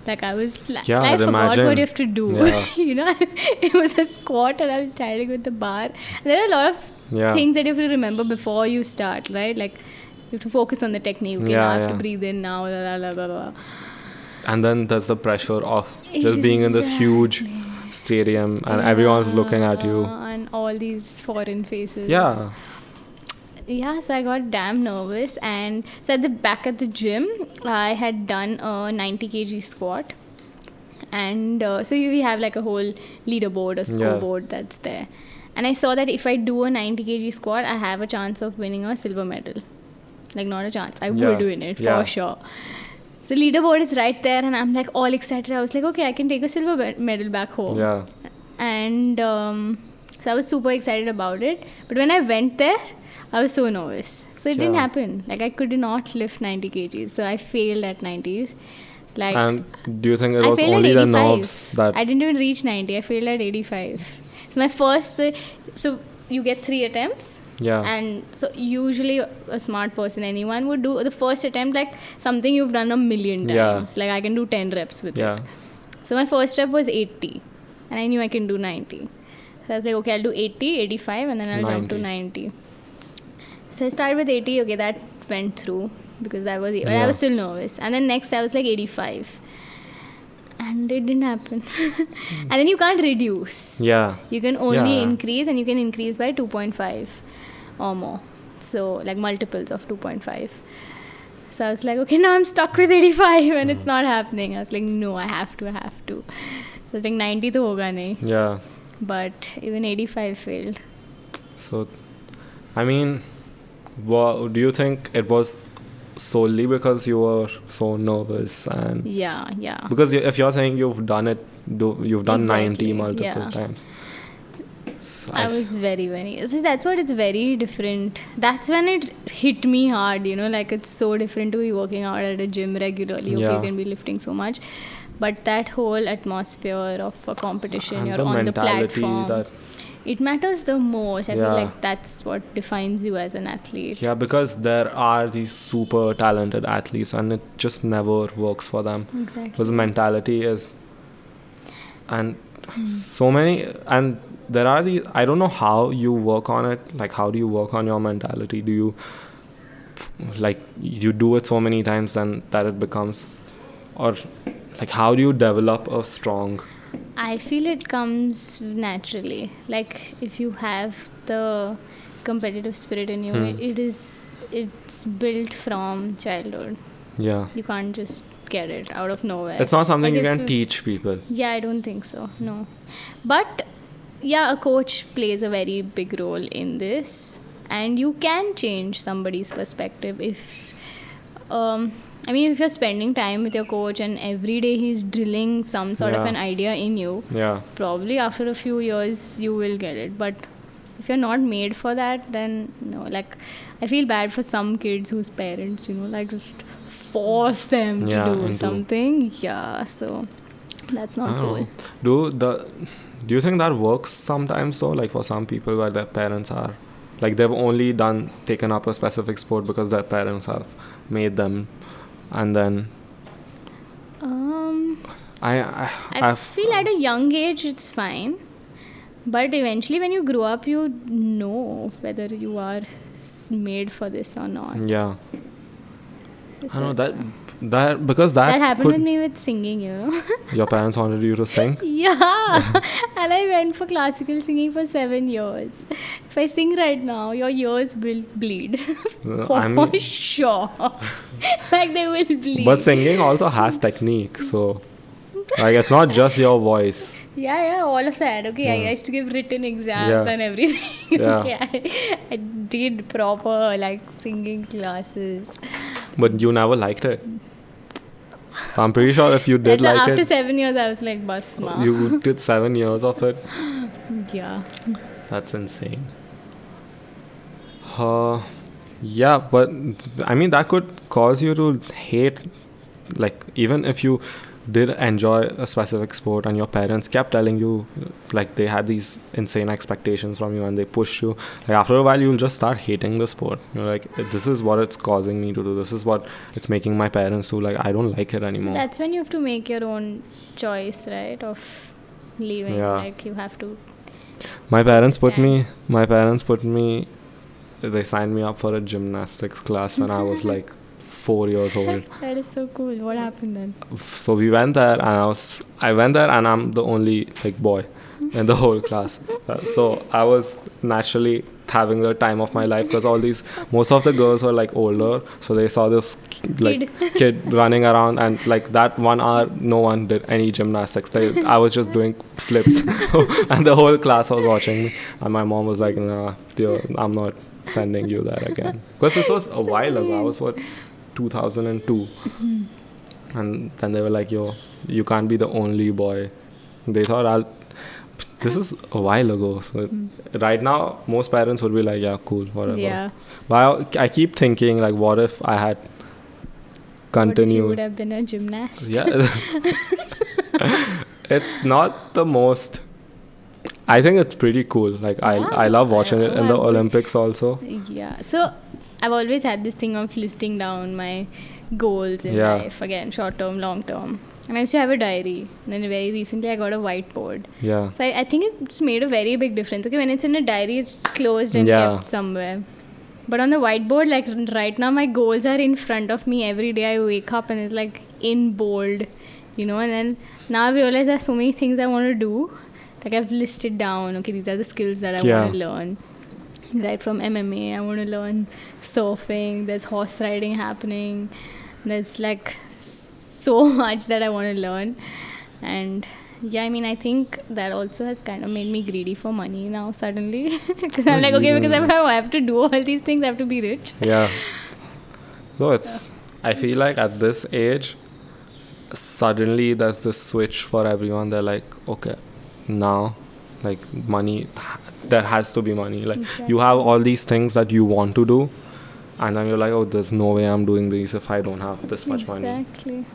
Like I was, Yeah, I I'd forgot what imagine. you have to do. Yeah. You know, it was a squat, and I was standing with the bar. There are a lot of Yeah. things that you have to remember before you start, right? Like you have to focus on the technique. Okay, Yeah, now I have yeah. to breathe in now. Blah, blah, blah, blah. And then there's the pressure of just being in this huge stadium and everyone's looking at you. And all these foreign faces. Yeah. Yeah, so I got damn nervous, and so at the back at the gym, I had done a 90 kg squat, and so we have like a whole leaderboard, a scoreboard that's there, and I saw that if I do a 90 kg squat, I have a chance of winning a silver medal. Like not a chance, I would win it Yeah. for sure. So leaderboard is right there, and I'm like all excited. I was like, okay, I can take a silver medal back home. Yeah. And so I was super excited about it. But when I went there, I was so nervous. So it didn't Yeah. happen. Like I could not lift 90 kgs. So I failed at 90s. Like And do you think it I was failed at only the 85. nerves that I didn't even reach 90. I failed at 85. So my first, so you get 3 attempts. Yeah. And so usually a smart person, anyone would do the first attempt like something you've done a million Yeah. times. Like I can do 10 reps with Yeah. it. So my first step was 80. And I knew I can do 90. So I was like, okay, I'll do 80, 85, and then I'll jump to 90. So I started with 80. Okay, that went through because I was still nervous. And then next I was like 85. And it didn't happen. And then you can't reduce. Yeah. You can only Yeah. increase, and you can increase by 2.5 or more. So like multiples of 2.5. So I was like, okay, now I'm stuck with 85 and it's not happening. I was like, no, I have to. So I was like, 90 to hoga nahi. Yeah. But even 85 failed. So, I mean, do you think it was solely because you were so nervous and Yeah. because if you're saying you've done it, you've done 90 Exactly, multiple yeah. times. So I was very so that's what it's very different. That's when it hit me hard, like it's so different to be working out at a gym regularly. Okay, Yeah. you can be lifting so much, but that whole atmosphere of a competition, and you're the on the mentality platform, that it matters the most. I feel Yeah. like that's what defines you as an athlete. yeah, because there are these super talented athletes and it just never works for them Exactly. because mentality is and so many and there are these I don't know how you work on it, like how do you work on your mentality? Do you like you do it so many times then that it becomes, or like how do you develop a strong I feel it comes naturally. Like if you have the competitive spirit in you, it's built from childhood. yeah, You can't just get it out of nowhere. it's not something Like you if can teach people. Yeah, I don't think so. No. But yeah, a coach plays a very big role in this, and you can change somebody's perspective if if you're spending time with your coach and every day he's drilling some sort of Yeah. an idea in you, Yeah, probably after a few years you will get it. But if you're not made for that, then no. Like I feel bad for some kids whose parents like just force them Yeah, to do into- something. Yeah, so that's I not don't cool. know. Do you think that works sometimes though, like for some people where their parents are like they've only taken up a specific sport because their parents have made them, and then I feel at a young age it's fine, but eventually when you grow up you know whether you are made for this or not. yeah, So I know that because that happened could, with me with singing, your parents wanted you to sing. Yeah, and I went for classical singing for 7 years. If I sing right now, your ears will bleed. For I mean- sure. Like they will bleed. But singing also has technique, so like it's not just your voice. Yeah, all of that. Okay, I used to give written exams Yeah. and everything. Yeah. Okay, I did proper singing classes. But you never liked it. So I'm pretty sure if you did That's like after it, 7 years, I was like, bus ma. you did 7 years of it. Yeah. That's insane. Yeah, but I mean that could cause you to hate, like even if you did enjoy a specific sport and your parents kept telling you, like they had these insane expectations from you and they pushed you, like after a while you'll just start hating the sport. You're like, this is what it's causing me to do, this is what it's making my parents do, like I don't like it anymore. That's when you have to make your own choice, right, of leaving. Yeah. Like you have to. My parents put understand. me, they signed me up for a gymnastics class when I was like 4 years old. That is so cool. What happened then? So we went there and I went there and I'm the only like boy in the whole class. So I was naturally having the time of my life because most of the girls were like older, so they saw this like kid running around and like that 1 hour no one did any gymnastics. I was just doing flips and the whole class was watching me and my mom was like, nah, dear, I'm not sending you there again, because this was a while ago. I was 2002 and then they were like, yo, you can't be the only boy. They thought this is a while ago, so right now most parents would be like, yeah, cool, whatever. Yeah. But I keep thinking like, what if I had continued? What if you would have been a gymnast? Yeah. It's not the most, I think it's pretty cool, like I love watching it in the Olympics also. Yeah. So I've always had this thing of listing down my goals in Yeah. life, again, short term, long term. And I used to have a diary. And then very recently I got a whiteboard. Yeah. So I think it's made a very big difference. Okay, when it's in a diary, it's closed and Yeah. kept somewhere. But on the whiteboard, like right now, my goals are in front of me every day. I wake up and it's like in bold, and then now I've realized there's so many things I want to do. Like I've listed down, okay, these are the skills that I want to learn. Right from MMA, I want to learn surfing, there's horse riding happening, there's like so much that I want to learn. And yeah, I mean, I think that also has kind of made me greedy for money now suddenly. Because I'm like, okay, because if I have to do all these things, I have to be rich. Yeah. So I feel like at this age, suddenly there's this switch for everyone. They're like, okay, now, like money, there has to be money. Like you have all these things that you want to do, and then you're like, oh, there's no way I'm doing these if I don't have this much money. Exactly.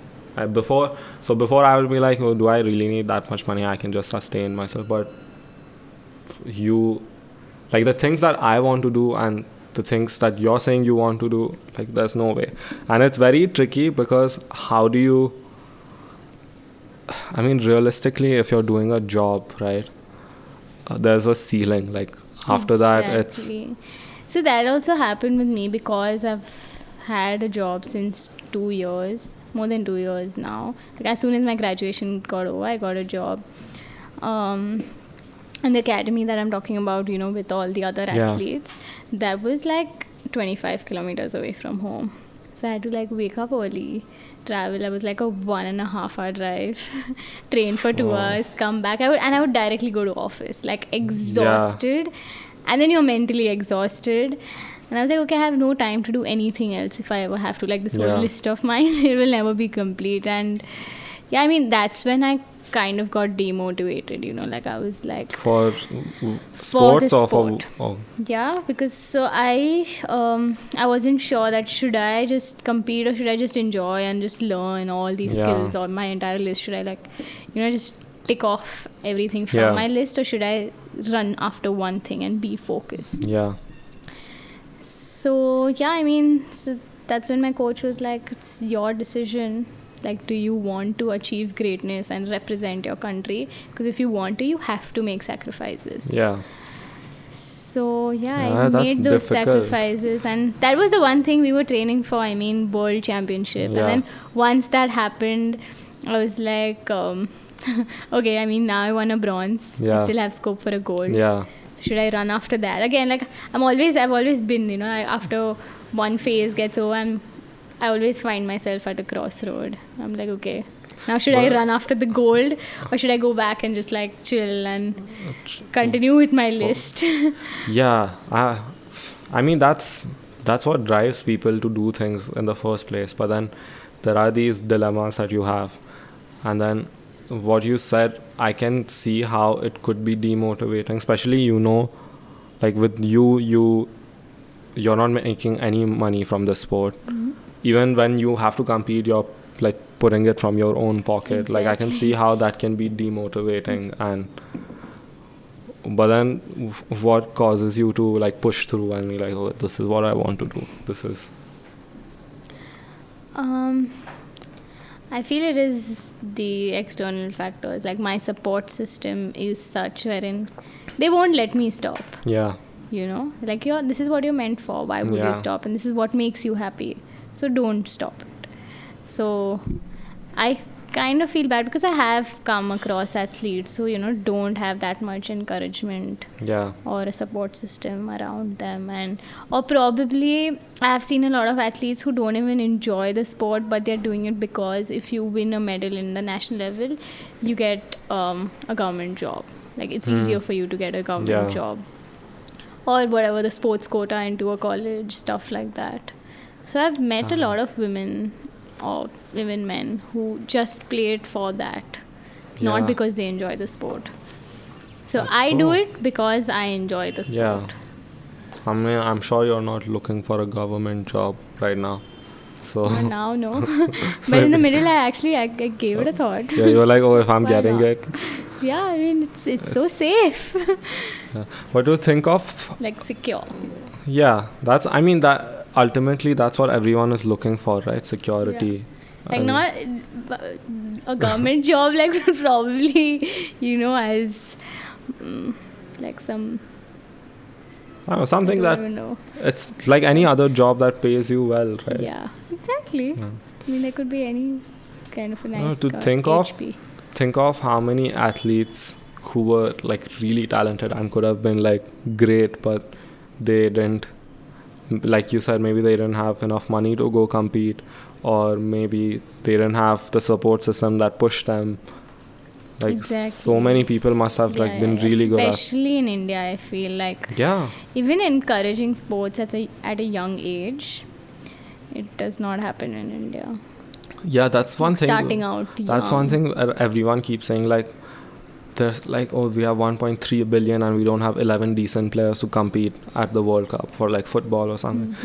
Before I would be like, oh, do I really need that much money? I can just sustain myself. But like the things that I want to do and the things that you're saying you want to do, like there's no way. And it's very tricky because how do you, I mean, realistically, if you're doing a job, right, there's a ceiling. Like after that, it's... So that also happened with me because I've had a job since 2 years. More than 2 years now. Like as soon as my graduation got over, I got a job. And the academy that I'm talking about, with all the other athletes, that was like 25 kilometers away from home. So I had to like wake up early, travel. I was like a 1.5 hour drive, train for 2 hours, come back. I would directly go to office, like exhausted. Yeah. And then you're mentally exhausted. And I was like, okay, I have no time to do anything else if I ever have to. Like this whole list of mine, it will never be complete. And yeah, I mean, that's when I kind of got demotivated, like I was like... For sports or sport. Yeah, because so I wasn't sure that should I just compete or should I just enjoy and just learn all these skills or my entire list. Should I like, just tick off everything from my list, or should I run after one thing and be focused? Yeah. So yeah, I mean, so that's when my coach was like, it's your decision. Like, do you want to achieve greatness and represent your country? Because if you want to, you have to make sacrifices. Yeah. So I made those sacrifices, and that was the one thing we were training for. I mean, world championship. And then once that happened, I was like, okay, I mean, now I won a bronze. I still have scope for a gold. Yeah. Should I run after that? Again, like I've always been, after one phase gets over, I always find myself at a crossroad. I'm like, okay, now should I run after the gold, or should I go back and just like chill and continue with my list? Yeah, I mean that's what drives people to do things in the first place. But then there are these dilemmas that you have, and then what you said, I can see how it could be demotivating, especially like with you're not making any money from the sport. Mm-hmm. Even when you have to compete, you're like putting it from your own pocket. Like I can Exactly. see how that can be demotivating, but then what causes you to like push through and be like, oh, this is what I want to do. This is I feel it is the external factors. Like my support system is such wherein they won't let me stop. yeah. You know, like this is what you're meant for. Why would Yeah. you stop? And this is what makes you happy. So don't stop it. So I kind of feel bad because I have come across athletes who, you know, don't have that much encouragement Yeah. or a support system around them, or probably I have seen a lot of athletes who don't even enjoy the sport, but they're doing it because if you win a medal in the national level, you get a government job. Like it's easier for you to get a government Yeah. job, or whatever, the sports quota into a college, stuff like that. So I've met a lot of women or even men who just play it for that, Yeah. not because they enjoy the sport. So That's I do so- it because I enjoy the sport. Yeah. I mean, I'm sure you're not looking for a government job right now. So Well, now no, but in the middle I gave it a thought. yeah, you're like, oh, if I'm Why getting not? it. Yeah, I mean it's so safe. Yeah. What do you think of? Like secure. Yeah, that ultimately that's what everyone is looking for, right? Security. Like And- not a government job, like probably, you know, as like some, I don't know, something I that don't even know. it's like any other job that pays you well, right? Yeah, exactly. Yeah. I mean, there could be any kind of a nice to car, think of- HP. Think of how many athletes who were like really talented and could have been like great, but they didn't, like you said, maybe they didn't have enough money to go compete, or maybe they didn't have the support system that pushed them. Like Exactly. so many people must have like been really good at. Especially in India, I feel like Yeah. even encouraging sports at a young age, it does not happen in India. Yeah, that's one thing. Starting out That's young. one thing everyone keeps saying, like there's like, oh, we have 1.3 billion and we don't have 11 decent players to compete at the World Cup for like football or something.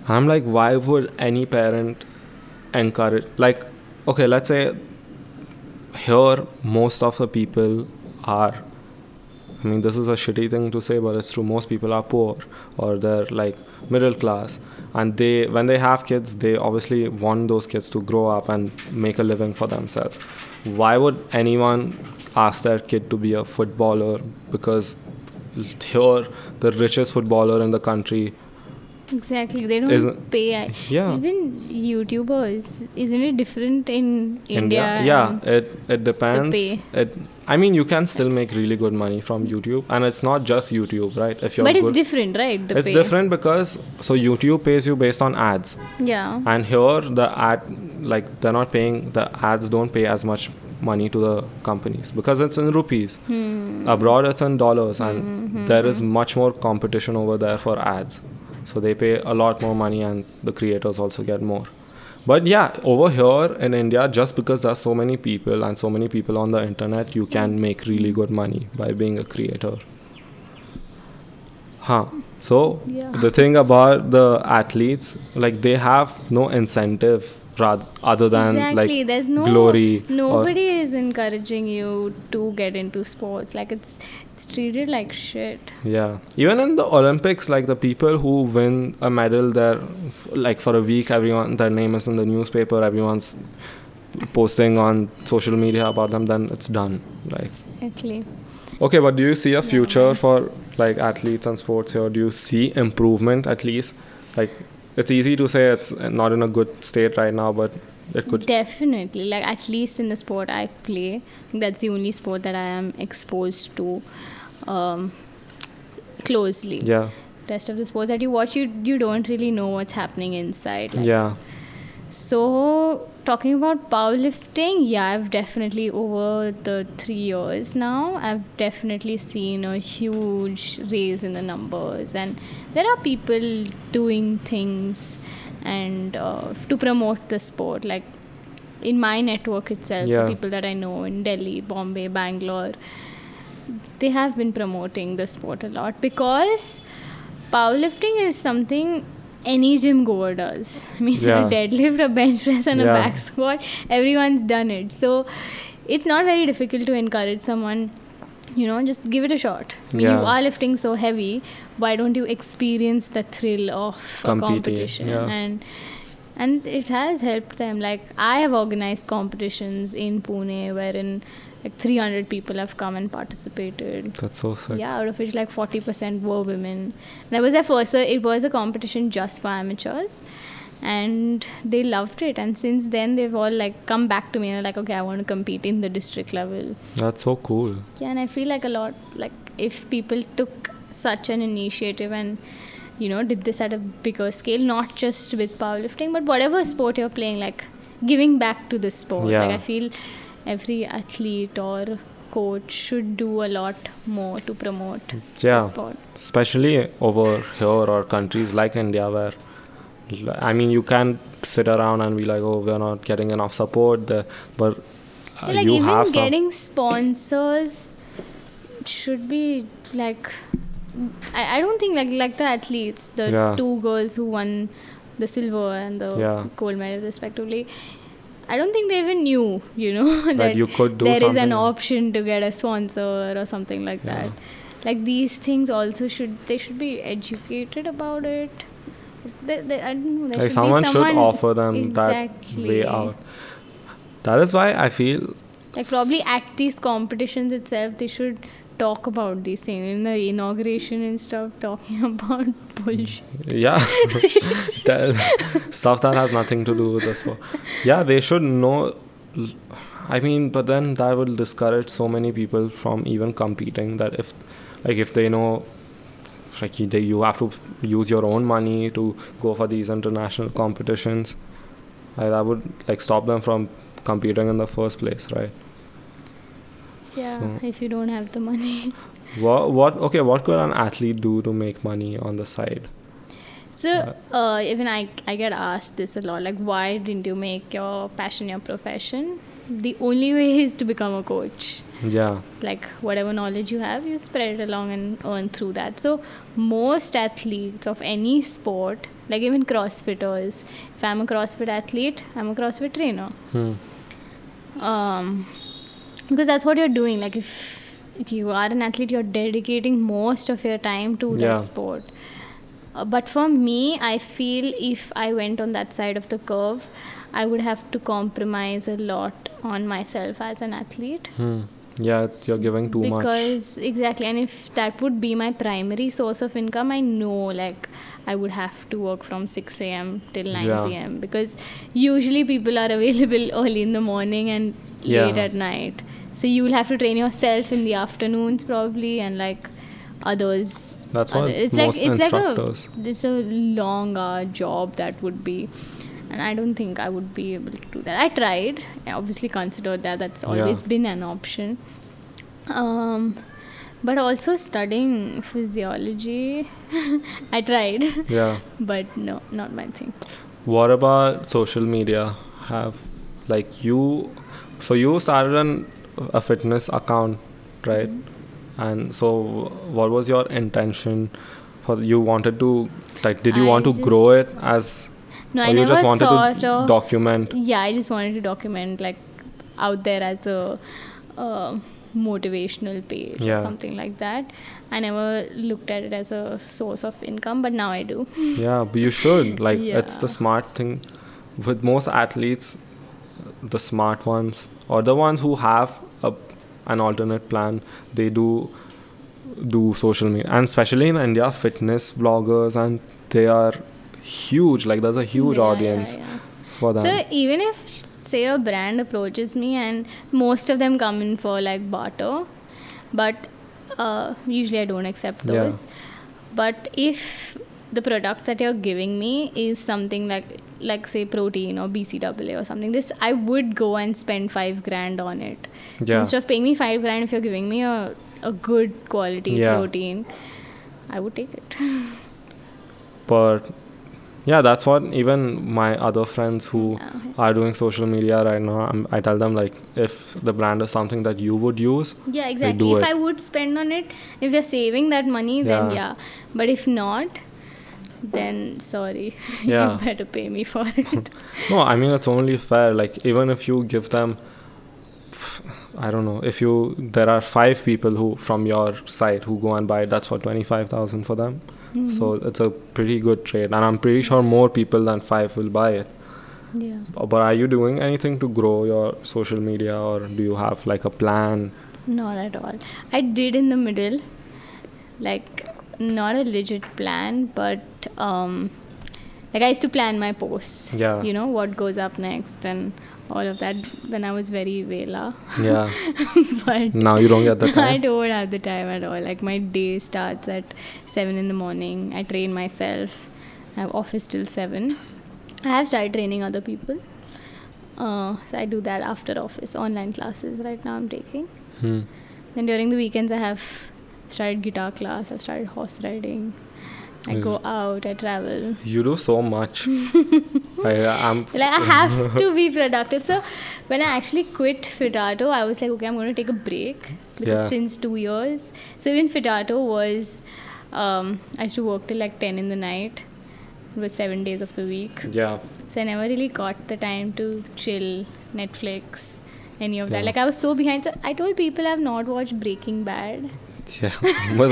I'm like, why would any parent encourage, like, okay, let's say here most of the people are, I mean, this is a shitty thing to say, but it's true, most people are poor or they're like middle class, and they, when they have kids, they obviously want those kids to grow up and make a living for themselves. Why would anyone ask their kid to be a footballer? Because here the richest footballer in the country, Exactly, they don't Isn't- pay. yeah. Even YouTubers, isn't it different in India? Yeah, and it depends. pay. I mean, you can still make really good money from YouTube, and it's not just YouTube, right? If you're But it's good, different, right? The it's pay. different because so YouTube pays you based on ads, Yeah. and here the ad, like they're not paying, the ads don't pay as much money to the companies because it's in rupees. Abroad it's in dollars, and there is much more competition over there for ads, so they pay a lot more money and the creators also get more. But yeah, over here in India, just because there's so many people and so many people on the internet, you can make really good money by being a creator. So Yeah. the thing about the athletes, like they have no incentive other than Exactly. like There's no glory. Nobody is encouraging you to get into sports. Like it's treated like shit. Yeah, even in the Olympics, like the people who win a medal, there, like for a week, everyone, their name is in the newspaper, everyone's posting on social media about them, then it's done. Like, Actually. okay, but do you see a future man. for like athletes and sports here? Do you see improvement at least? Like, it's easy to say it's not in a good state right now, but it could. Definitely. Like at least in the sport I play, that's the only sport that I am exposed to closely. Yeah, Rest of the sports that you watch, you don't really know what's happening inside. Like, yeah, So, talking about powerlifting, yeah, I've definitely, over the 3 years now, I've definitely seen a huge raise in the numbers. And there are people doing things and to promote the sport. Like, in my network itself, Yeah. the people that I know in Delhi, Bombay, Bangalore, they have been promoting the sport a lot because powerlifting is something any gym goer does. I mean, Yeah. a deadlift, a bench press, and a Yeah. back squat, everyone's done it. So it's not very difficult to encourage someone, just give it a shot. I mean, Yeah. you are lifting so heavy, why don't you experience the thrill of a Competing, competition? yeah. And it has helped them. Like, I have organized competitions in Pune wherein like 300 people have come and participated. That's so sick. Yeah, out of which like 40% were women. That was their first. So it was a competition just for amateurs, and they loved it. And since then, they've all like come back to me and are like, okay, I want to compete in the district level. That's so cool. Yeah, and I feel like a lot, like if people took such an initiative and did this at a bigger scale, not just with powerlifting, but whatever sport you're playing, like giving back to the sport. Yeah. Like I feel every athlete or coach should do a lot more to promote Yeah. the sport. Especially over here or countries like India where, I mean, you can sit around and be like, oh, we're not getting enough support there, but Yeah, like you even have some. getting sponsors should be like, I don't think like the athletes, the Yeah. two girls who won the silver and the Yeah. gold medal respectively, I don't think they even knew, That you could do there is an something. option to get a sponsor or something like Yeah. that. Like these things also should be educated about it. I don't know. There Like should someone be should offer them exactly. that way out. That is why I feel Like probably at these competitions itself, they should talk about these things in the inauguration and stuff, talking about bullshit. yeah, stuff that has nothing to do with the sport. Yeah, they should know. I mean, but then that will discourage so many people from even competing. That if they know, like you have to use your own money to go for these international competitions, that would like stop them from competing in the first place, right? Yeah, So- if you don't have the money. What could an athlete do to make money on the side? So even I get asked this a lot, like why didn't you make your passion your profession? The only way is to become a coach. Yeah, Like whatever knowledge you have, you spread it along and earn through that. So most athletes of any sport, like even CrossFitters, if I'm a CrossFit athlete, I'm a CrossFit trainer. Because that's what you're doing. Like if you are an athlete, you're dedicating most of your time to Yeah. that sport. But for me, I feel if I went on that side of the curve, I would have to compromise a lot on myself as an athlete. Yeah, you're giving too much. Because exactly, and if that would be my primary source of income, I know like I would have to work from 6 a.m. till 9 Yeah. p.m. because usually people are available early in the morning and Yeah. late at night. So you will have to train yourself in the afternoons probably, and like others. That's what It's most like instructors. it's a long job that would be. And I don't think I would be able to do that. I tried. I obviously considered that. That's always Yeah. been an option. But also studying physiology, I tried. Yeah. But no, not my thing. What about social media? So you started a fitness account, right? And so what was your intention you wanted to, like, did you I want to just- grow it as, No, or I you never just wanted thought to of document? Yeah, I just wanted to document like out there as a motivational page or Yeah. something like that. I never looked at it as a source of income, but now I do. Yeah, but you should. Like, it's the Yeah. smart thing. With most athletes, the smart ones, or the ones who have an alternate plan, they do social media. And especially in India, fitness vloggers, and they are huge. Like, there's a huge Yeah, audience yeah. for them. So even if say a brand approaches me, and most of them come in for like barter, but usually I don't accept Yeah. those. But if the product that you're giving me is something like say protein or BCAA or something, this I would go and spend $5,000 on it. Yeah. Instead of paying me $5,000, if you're giving me a good quality Yeah. protein, I would take it. But yeah, that's what even my other friends who Yeah. are doing social media right now, I tell them, like, if the brand is something that you would use, Yeah, do exactly. If it. I would spend on it, if you're saving that money, then Yeah. yeah. But if not, then sorry, Yeah. you better pay me for it. No, I mean, it's only fair. Like, even if you give them, I don't know, there are 5 people who from your site who go and buy it, that's for 25,000 for them. So it's a pretty good trade, and I'm pretty sure more people than 5 will buy it. Yeah. But are you doing anything to grow your social media, or do you have like a plan? Not at all. I did in the middle, like not a legit plan, but like I used to plan my posts. Yeah. You know what goes up next and all of that when I was very Vela. Yeah. But Now you don't get the I time. don't have the time at all. Like my day starts at 7 in the morning. I train myself. I have office till 7. I have started training other people. So I do that after office. Online classes right now I'm taking. Then during the weekends I have started guitar class. I've started horse riding. I go out. I travel. You do so much. I'm Like I have to be productive. So when I actually quit Fitato, I was like, okay, I'm going to take a break because Yeah. since 2 years. So even Fitato was, I used to work till like 10 in the night. It was 7 days of the week. yeah. So I never really got the time to chill, Netflix, any of that. Yeah. Like I was so behind. So I told people I've not watched Breaking Bad. Yeah. But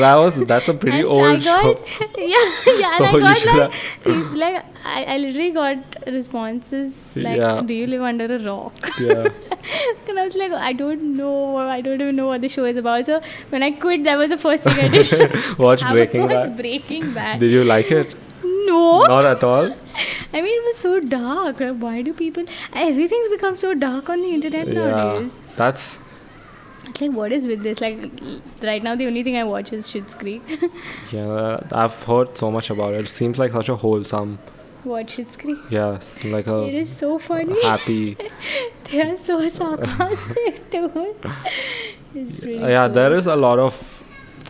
that's a pretty And old I show. got, yeah, So and you I should got like I literally got responses like, Yeah. do you live under a rock? Yeah. And I was like, I don't even know what the show is about. So when I quit, that was the first thing I did. Watch I Breaking watched Bad. Breaking Bad. Did you like it? No. Not at all. I mean, it was so dark. Like, why do people... Everything's become so dark on the internet Yeah. nowadays. That's It's like, what is with this? Like, right now, the only thing I watch is Schitt's Creek. yeah. I've heard so much about it. It seems like such a wholesome. Watch Schitt's Creek. Yes, like It a is so funny. happy. They are so sarcastic, dude. It's really Yeah, cool. there is a lot of.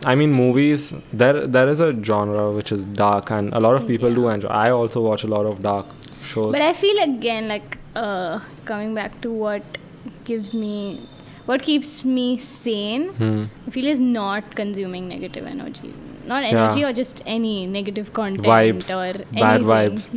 I mean, movies. There is a genre which is dark, and a lot of people do enjoy. I also watch a lot of dark shows. But I feel again like coming back to what keeps me sane. I feel is not consuming negative energy, not energy Yeah. or just any negative content Vibes. or Bad anything. vibes.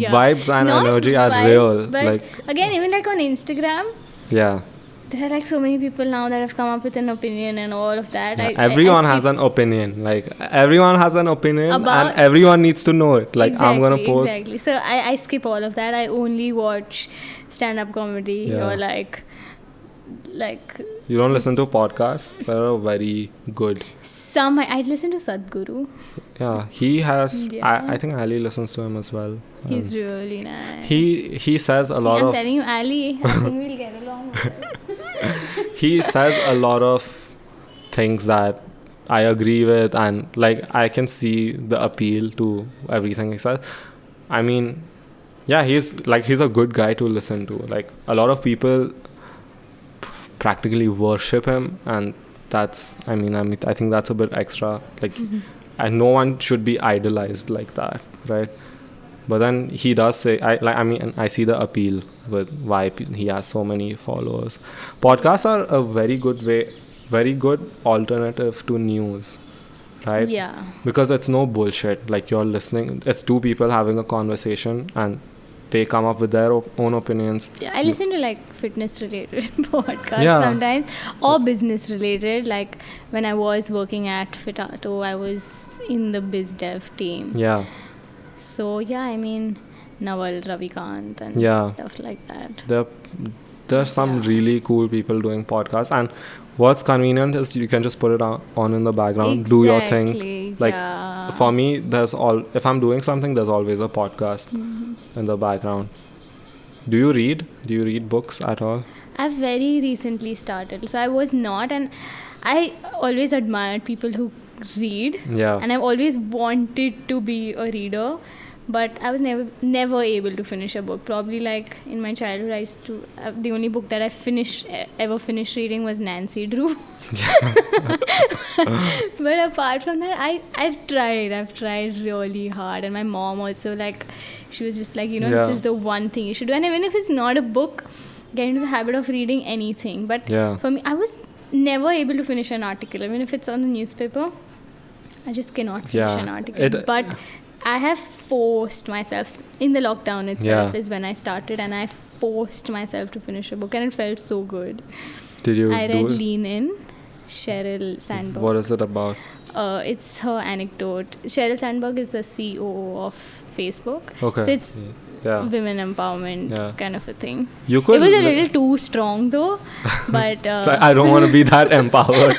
Yeah. Vibes and Not energy are vibes, real. But Like, again, even like on Instagram, yeah. there are like so many people now that have come up with an opinion and all of that. Yeah, I everyone has skip an opinion. Like, everyone has an opinion, About- and everyone needs to know it. Like, I'm gonna Exactly, post. Exactly. So I skip all of that. I only watch stand-up comedy Yeah. or like You don't listen to podcasts. They're very good. some. I'd listen to Sadhguru. Yeah, he has. Yeah. I think Ali listens to him as well. He's really nice. He says a lot I'm of. telling you, Ali, I think we'll get along with it. He says a lot of things that I agree with, and like I can see the appeal to everything he says. I mean, yeah, he's a good guy to listen to. Like, a lot of people practically worship him, and that's I think that's a bit extra. Like, and no one should be idolized like that, right? But then he does say, I see the appeal with why he has so many followers. Podcasts are a very good alternative to news, right? Yeah. Because it's no bullshit. Like, you're listening, it's 2 people having a conversation, and they come up with their own opinions. Yeah, I listen to like fitness related podcasts Yeah. sometimes or business related. Like when I was working at Fitato, I was in the biz dev team. Yeah. So yeah, I mean Naval, Ravikant and Yeah. stuff like that. There's some Yeah. really cool people doing podcasts, and what's convenient is you can just put it on in the background, do your thing. Exactly, Like, yeah. for me, if I'm doing something, there's always a podcast in the background. Do you read books at all? I've very recently started. So I was not, and I always admired people who read. Yeah. And I've always wanted to be a reader, but I was never able to finish a book. Probably like in my childhood, I used to. The only book that I ever finished reading was Nancy Drew. But apart from that, I've tried really hard, and my mom also, like, she was just like, Yeah. this is the one thing you should do. And even if it's not a book, get into the habit of reading anything. But Yeah. for me, I was never able to finish an article, even if it's on the newspaper. I just cannot finish Yeah. an article. But I have forced myself in the lockdown itself Yeah. is when I started, and I forced myself to finish a book, and it felt so good. Did you I do read it? Lean In, Sheryl Sandberg. What is it about? It's her anecdote. Sheryl Sandberg is the COO of Facebook. Okay. So it's Yeah. women empowerment Yeah. kind of a thing. You could. It was a little too strong though, but It's like, I don't want to be that empowered.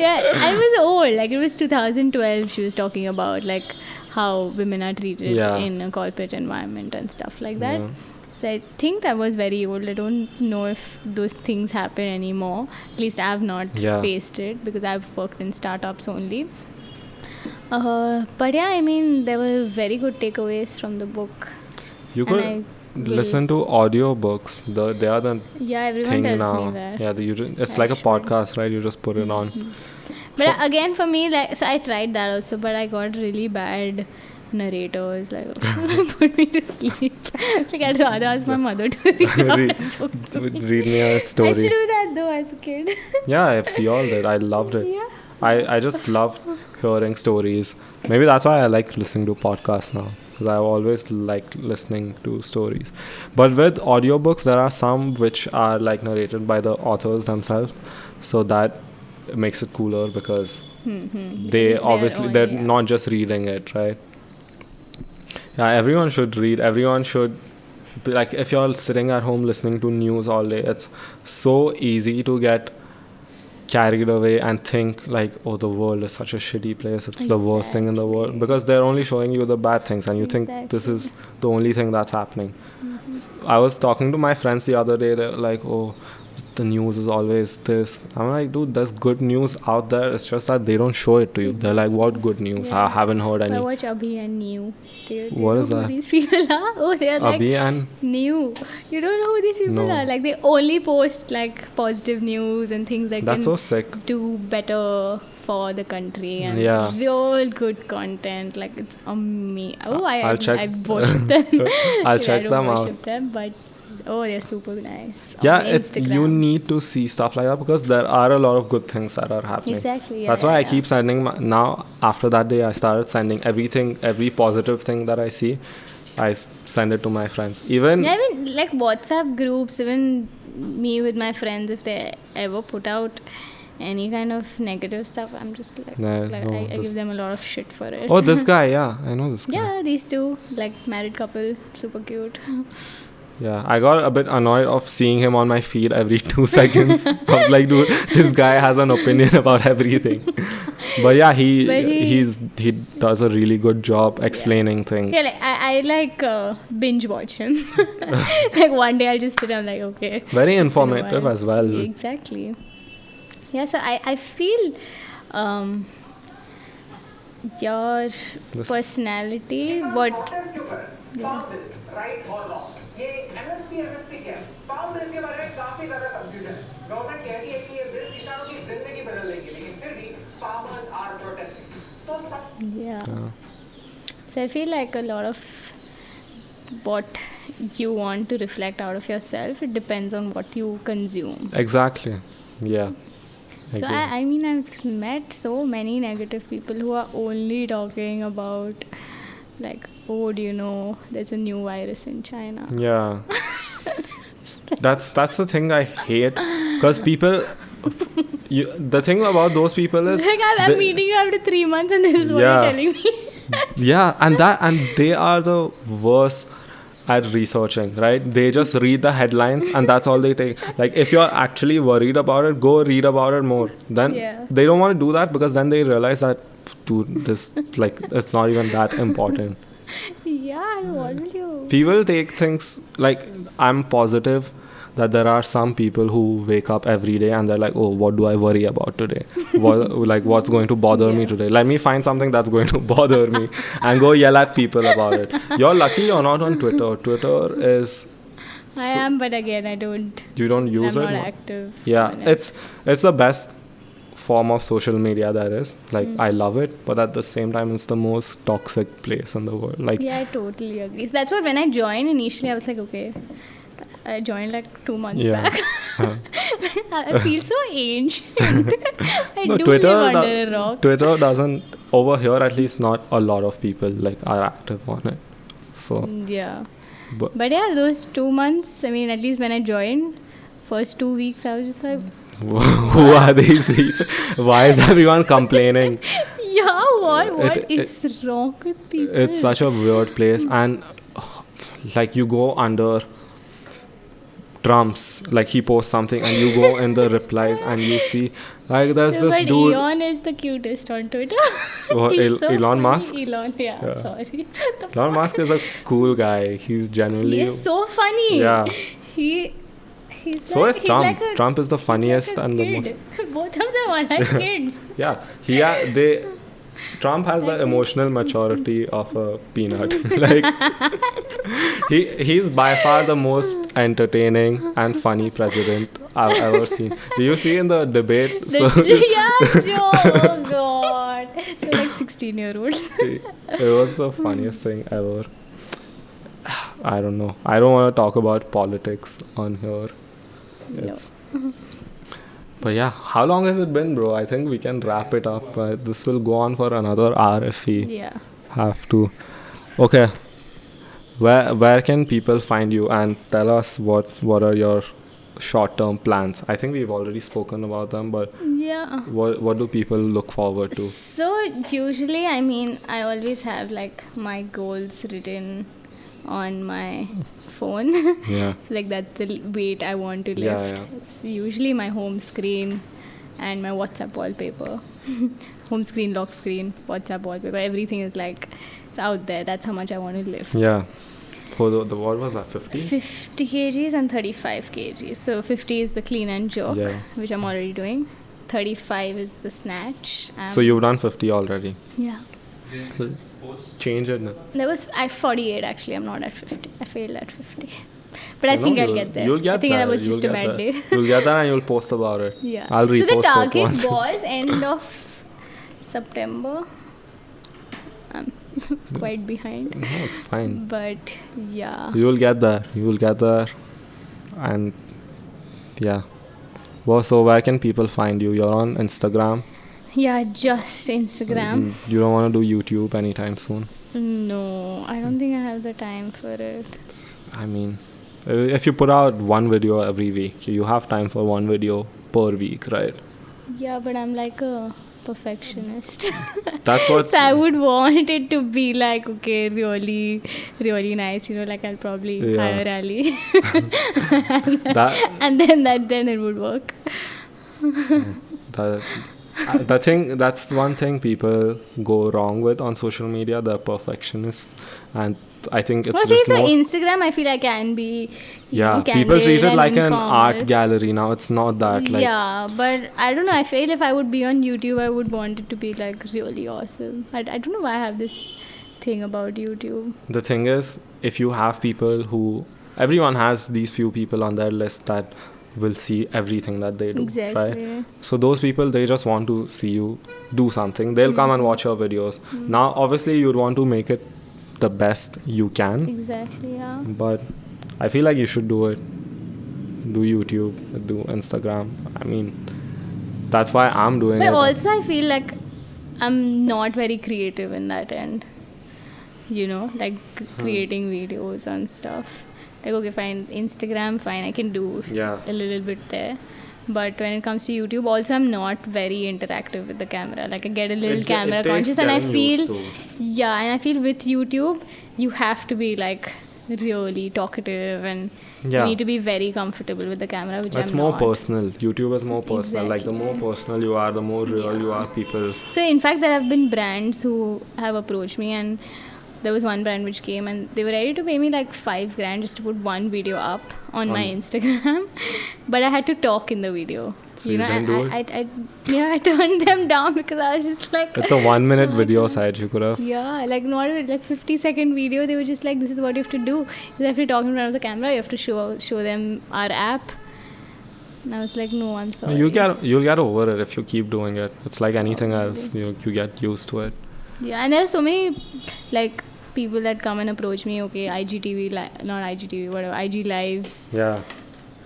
yeah, I was old. Like it was 2012. She was talking about like how women are treated Yeah. in a corporate environment and stuff like that. Yeah. So I think I was very old. I don't know if those things happen anymore. At least I've not Yeah. faced it because I've worked in startups only. But yeah, I mean, there were very good takeaways from the book. You And could I will- listen to audiobooks. They are the Yeah, everyone thing tells now. me that. Yeah, it's I like a should. podcast, right? You just put it on. But again, for me, like, so I tried that also, but I got really bad narrators. Like, put me to sleep. Like, I'd rather ask my mother to read out Read- a book to me. Read me a I used to story. do that though as a kid. Yeah, if we all did. I loved it. Yeah. I just love hearing stories. Maybe that's why I like listening to podcasts now. Because I've always liked listening to stories. But with audiobooks, there are some which are like narrated by the authors themselves. So that makes it cooler because they It's their obviously, own, they're yeah. not just reading it, right? Yeah, everyone should read. Everyone should be like, if you're sitting at home listening to news all day, it's so easy to get carried away and think like, oh, the world is such a shitty place, it's the worst thing in the world, Exactly. because they're only showing you the bad things and you think this is the only thing that's happening. I was talking to my friends the other day, they're like, oh, the news is always this. I'm like, dude, there's good news out there, it's just that they don't show it to you. They're like, what good news? I Yeah. haven't heard I any. watch Abhi and New. Do you What know is who that? these people are? Oh, they are like Abhi and New. You don't know who these people No. are? Like they only post like positive news and things that that's can so sick. do better for the country and Yeah. real good content. Like it's amazing. Oh, I'll check. I worship them. I'll I check don't them out. worship them, but oh, they're super nice. Yeah, On it's you Instagram. need to see stuff like that because there are a lot of good things that are happening. Exactly. Yeah, That's why I yeah. keep sending now. After that day, I started sending everything, every positive thing that I see, I send it to my friends. Even Yeah, I mean, like WhatsApp groups, even me with my friends, if they ever put out any kind of negative stuff, I'm just like, Nah, no, I this- give them a lot of shit for it. oh, this guy, yeah, I know this guy. Yeah, these two, like married couple, super cute. Yeah, I got a bit annoyed of seeing him on my feed every 2 seconds. I was like, dude, this guy has an opinion about everything. But yeah, he does a really good job explaining things. Yeah, like I like binge watch him. Like one day I'll just sit, I'm like, okay. Very It's been a informative while. as well. Exactly. Yeah, so I feel your This- personality, what Founders, right or wrong? ये MSP क्या है? Founders के बारे में काफी ज़्यादा confusion है. Government कहती है कि ये बिल किसानों की जिंदगी बदल देगी, लेकिन फिर भी farmers are protesting. So सब yeah. So I feel like a lot of what you want to reflect out of yourself, it depends on what you consume. Exactly. Yeah. So Agree. I mean, I've met so many negative people who are only talking about like, oh, do you know there's a new virus in China? Yeah. That's the thing I hate, because people. The thing about those people is Like I'm they- meeting you after 3 months and this is what Yeah. you're telling me. yeah, and they are the worst at researching, right? They just read the headlines and that's all they take. Like if you're actually worried about it, go read about it more. Then Yeah. they don't want to do that because then they realize that, dude, this like it's not even that important. Yeah, what will you? People take things like, I'm positive that there are some people who wake up every day and they're like, oh, what do I worry about today? What's going to bother me Yeah. today? Let me find something that's going to bother me and go yell at people about it. You're lucky you're not on Twitter. Twitter is, I am, but again, I don't. you don't use I'm it. not active. Yeah, on it. it's the best form of social media there is. Like I love it, but at the same time it's the most toxic place in the world. Like Yeah, I totally agree. So that's what when I joined initially, I was like, okay. I joined like 2 months Yeah. back. I feel so ancient. I no, do Twitter live do- under a rock. Twitter doesn't over here at least not a lot of people like are active on it. So Yeah. but But yeah, those 2 months, I mean, at least when I joined, first 2 weeks, I was just like, who are these people? Why is everyone complaining? yeah, what? What It- is wrong with people? It's such a weird place, and like you go under Trump's, like he posts something and you go in the replies and you see like there's Yeah, this but dude. Elon is the cutest on Twitter. Oh, He's so Elon funny. Musk? Elon, yeah. Yeah. Sorry. The Elon Musk is a cool guy. He's genuinely. He is so funny. Yeah. He's So like, is he's Trump. like a, Trump is the funniest he's like a and the most. kid. Both of them are like kids. Yeah. Trump has the emotional maturity of a peanut. Like he's by far the most entertaining and funny president I've ever seen. Do you see in the debate? Yeah, Joe. Oh God. They're like 16-year-olds. It was the funniest thing ever. I don't know. I don't want to talk about politics on here. It's, but yeah, how long has it been, bro? I think we can wrap it up. This will go on for another hour if we Yeah. have to. Okay. Where can people find you, and tell us what are your short-term plans? I think we've already spoken about them, but Yeah. what do people look forward to? So usually, I mean, I always have like my goals written on my phone. Yeah. So like that's the weight I want to lift. Yeah. It's usually my home screen and my WhatsApp wallpaper. Home screen, lock screen, WhatsApp wallpaper. Everything is like it's out there. That's how much I want to lift. Yeah. So the what was that? 50? 50 kgs and 35 kgs. So 50 is the clean and jerk, Yeah. which I'm already doing. 35 is the snatch. So you've done 50 already. Yeah. Then post Change it now. There was at 48 actually. I'm not at 50. I failed at 50. But I think I'll get there. You'll get I think there. that was You'll just a get bad there. day. You'll get there and you'll post about it. Yeah. I'll so repost the it target once. was end of September. I'm quite behind. No, it's fine. But yeah. You'll get there. You'll get there. And yeah. Well, so where can people find you? You're on Instagram. Yeah, just Instagram. You don't want to do YouTube anytime soon. No, I don't think I have the time for it. I mean, if you put out one video every week, you have time for one video per week, right? Yeah, but I'm like a perfectionist. That's what. So I would want it to be like, okay, really, really nice. You know, like I'll probably Yeah. hire Ali. that And then it would work. the thing, that's one thing people go wrong with on social media. They're perfectionists, and I think it's Well, just so more. Instagram, I feel I can be. Yeah, know, people treat candid it and like an informal. art gallery now. It's not that. Like, Yeah, but I don't know. I feel if I would be on YouTube, I would want it to be like really awesome. I don't know why I have this thing about YouTube. the thing is, if you have people who, everyone has these few people on their list that will see everything that they do, Exactly. right? So those people, they just want to see you do something. They'll come and watch your videos. Now, obviously, you'd want to make it the best you can, Exactly, yeah. but I feel like you should do it. Do YouTube, do Instagram. I mean, that's why I'm doing But it. also, I feel like I'm not very creative in that end. You know, like creating videos and stuff. Like, okay, fine, Instagram, fine, I can do Yeah. a little bit there. But when it comes to YouTube, also I'm not very interactive with the camera. Like I get a little It camera takes conscious, and I getting feel, used to. yeah, and I feel with YouTube, you have to be like really talkative, and Yeah. you need to be very comfortable with the camera, which It's I'm more not. personal. YouTube is more personal. Like the more Exactly. personal you are, the more real you are. People. So in fact, there have been brands who have approached me, and there was one brand which came and they were ready to pay me like $5,000 just to put one video up on my Instagram, but I had to talk in the video. So you didn't do I turned them down because I was just like, It's a 1 minute video site. You could have. yeah, like not like 50-second video. They were just like, this is what you have to do. You have to talk in front of the camera. You have to show them our app. And I was like, no, I'm sorry. You'll get over it if you keep doing it. It's like anything else. You get used to it. Yeah, and there are so many like people that come and approach me. Okay, IGTV, not IGTV, whatever, IG lives. Yeah.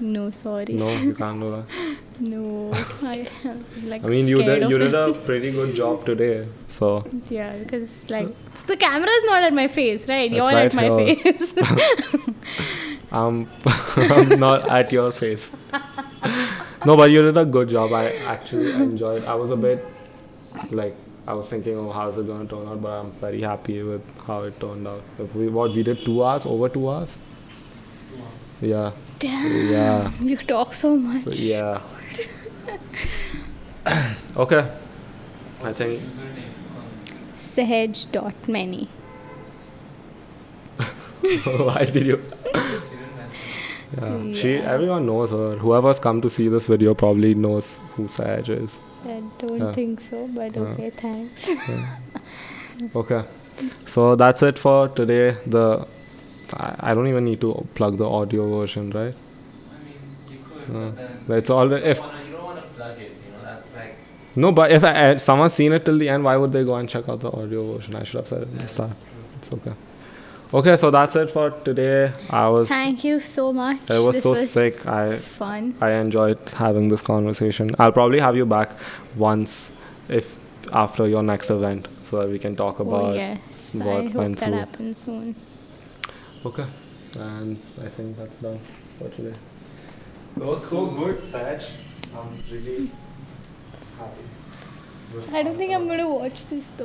No, sorry. No, you can't do that. No, I'm like I mean, you scared of did it. a pretty good job today. So Yeah, because like the camera is not at my face, right? That's You're right at my here. face. I'm not at your face. No, but you did a good job. I actually enjoyed. I was a bit like I was thinking, oh, how's it going to turn out? But I'm very happy with how it turned out. If we did 2 hours, over 2 hours. Yeah, Damn, yeah, you talk so much. yeah. Okay, I think. Username. Sahej.many. Why did you? Yeah. She. Everyone knows her. Whoever's come to see this video probably knows who Sahaj is. I don't Yeah. think so, but Yeah. okay, thanks. Okay, so that's it for today. I don't even need to plug the audio version, right? I mean, you could, Uh, but then it's already you if don't want to plug it. You know, that's like no, but if someone's seen it till the end, why would they go and check out the audio version? I should have said it in the start. It's okay. Okay, so that's it for today. Thank you so much. It was This so sick. fun. I enjoyed having this conversation. I'll probably have you back once, if after your next event, so that we can talk about Oh yes, what I hope went that through. happens soon. Okay, and I think that's done for today. That was so good, Saj. I'm really happy. I don't think I'm going to watch this though.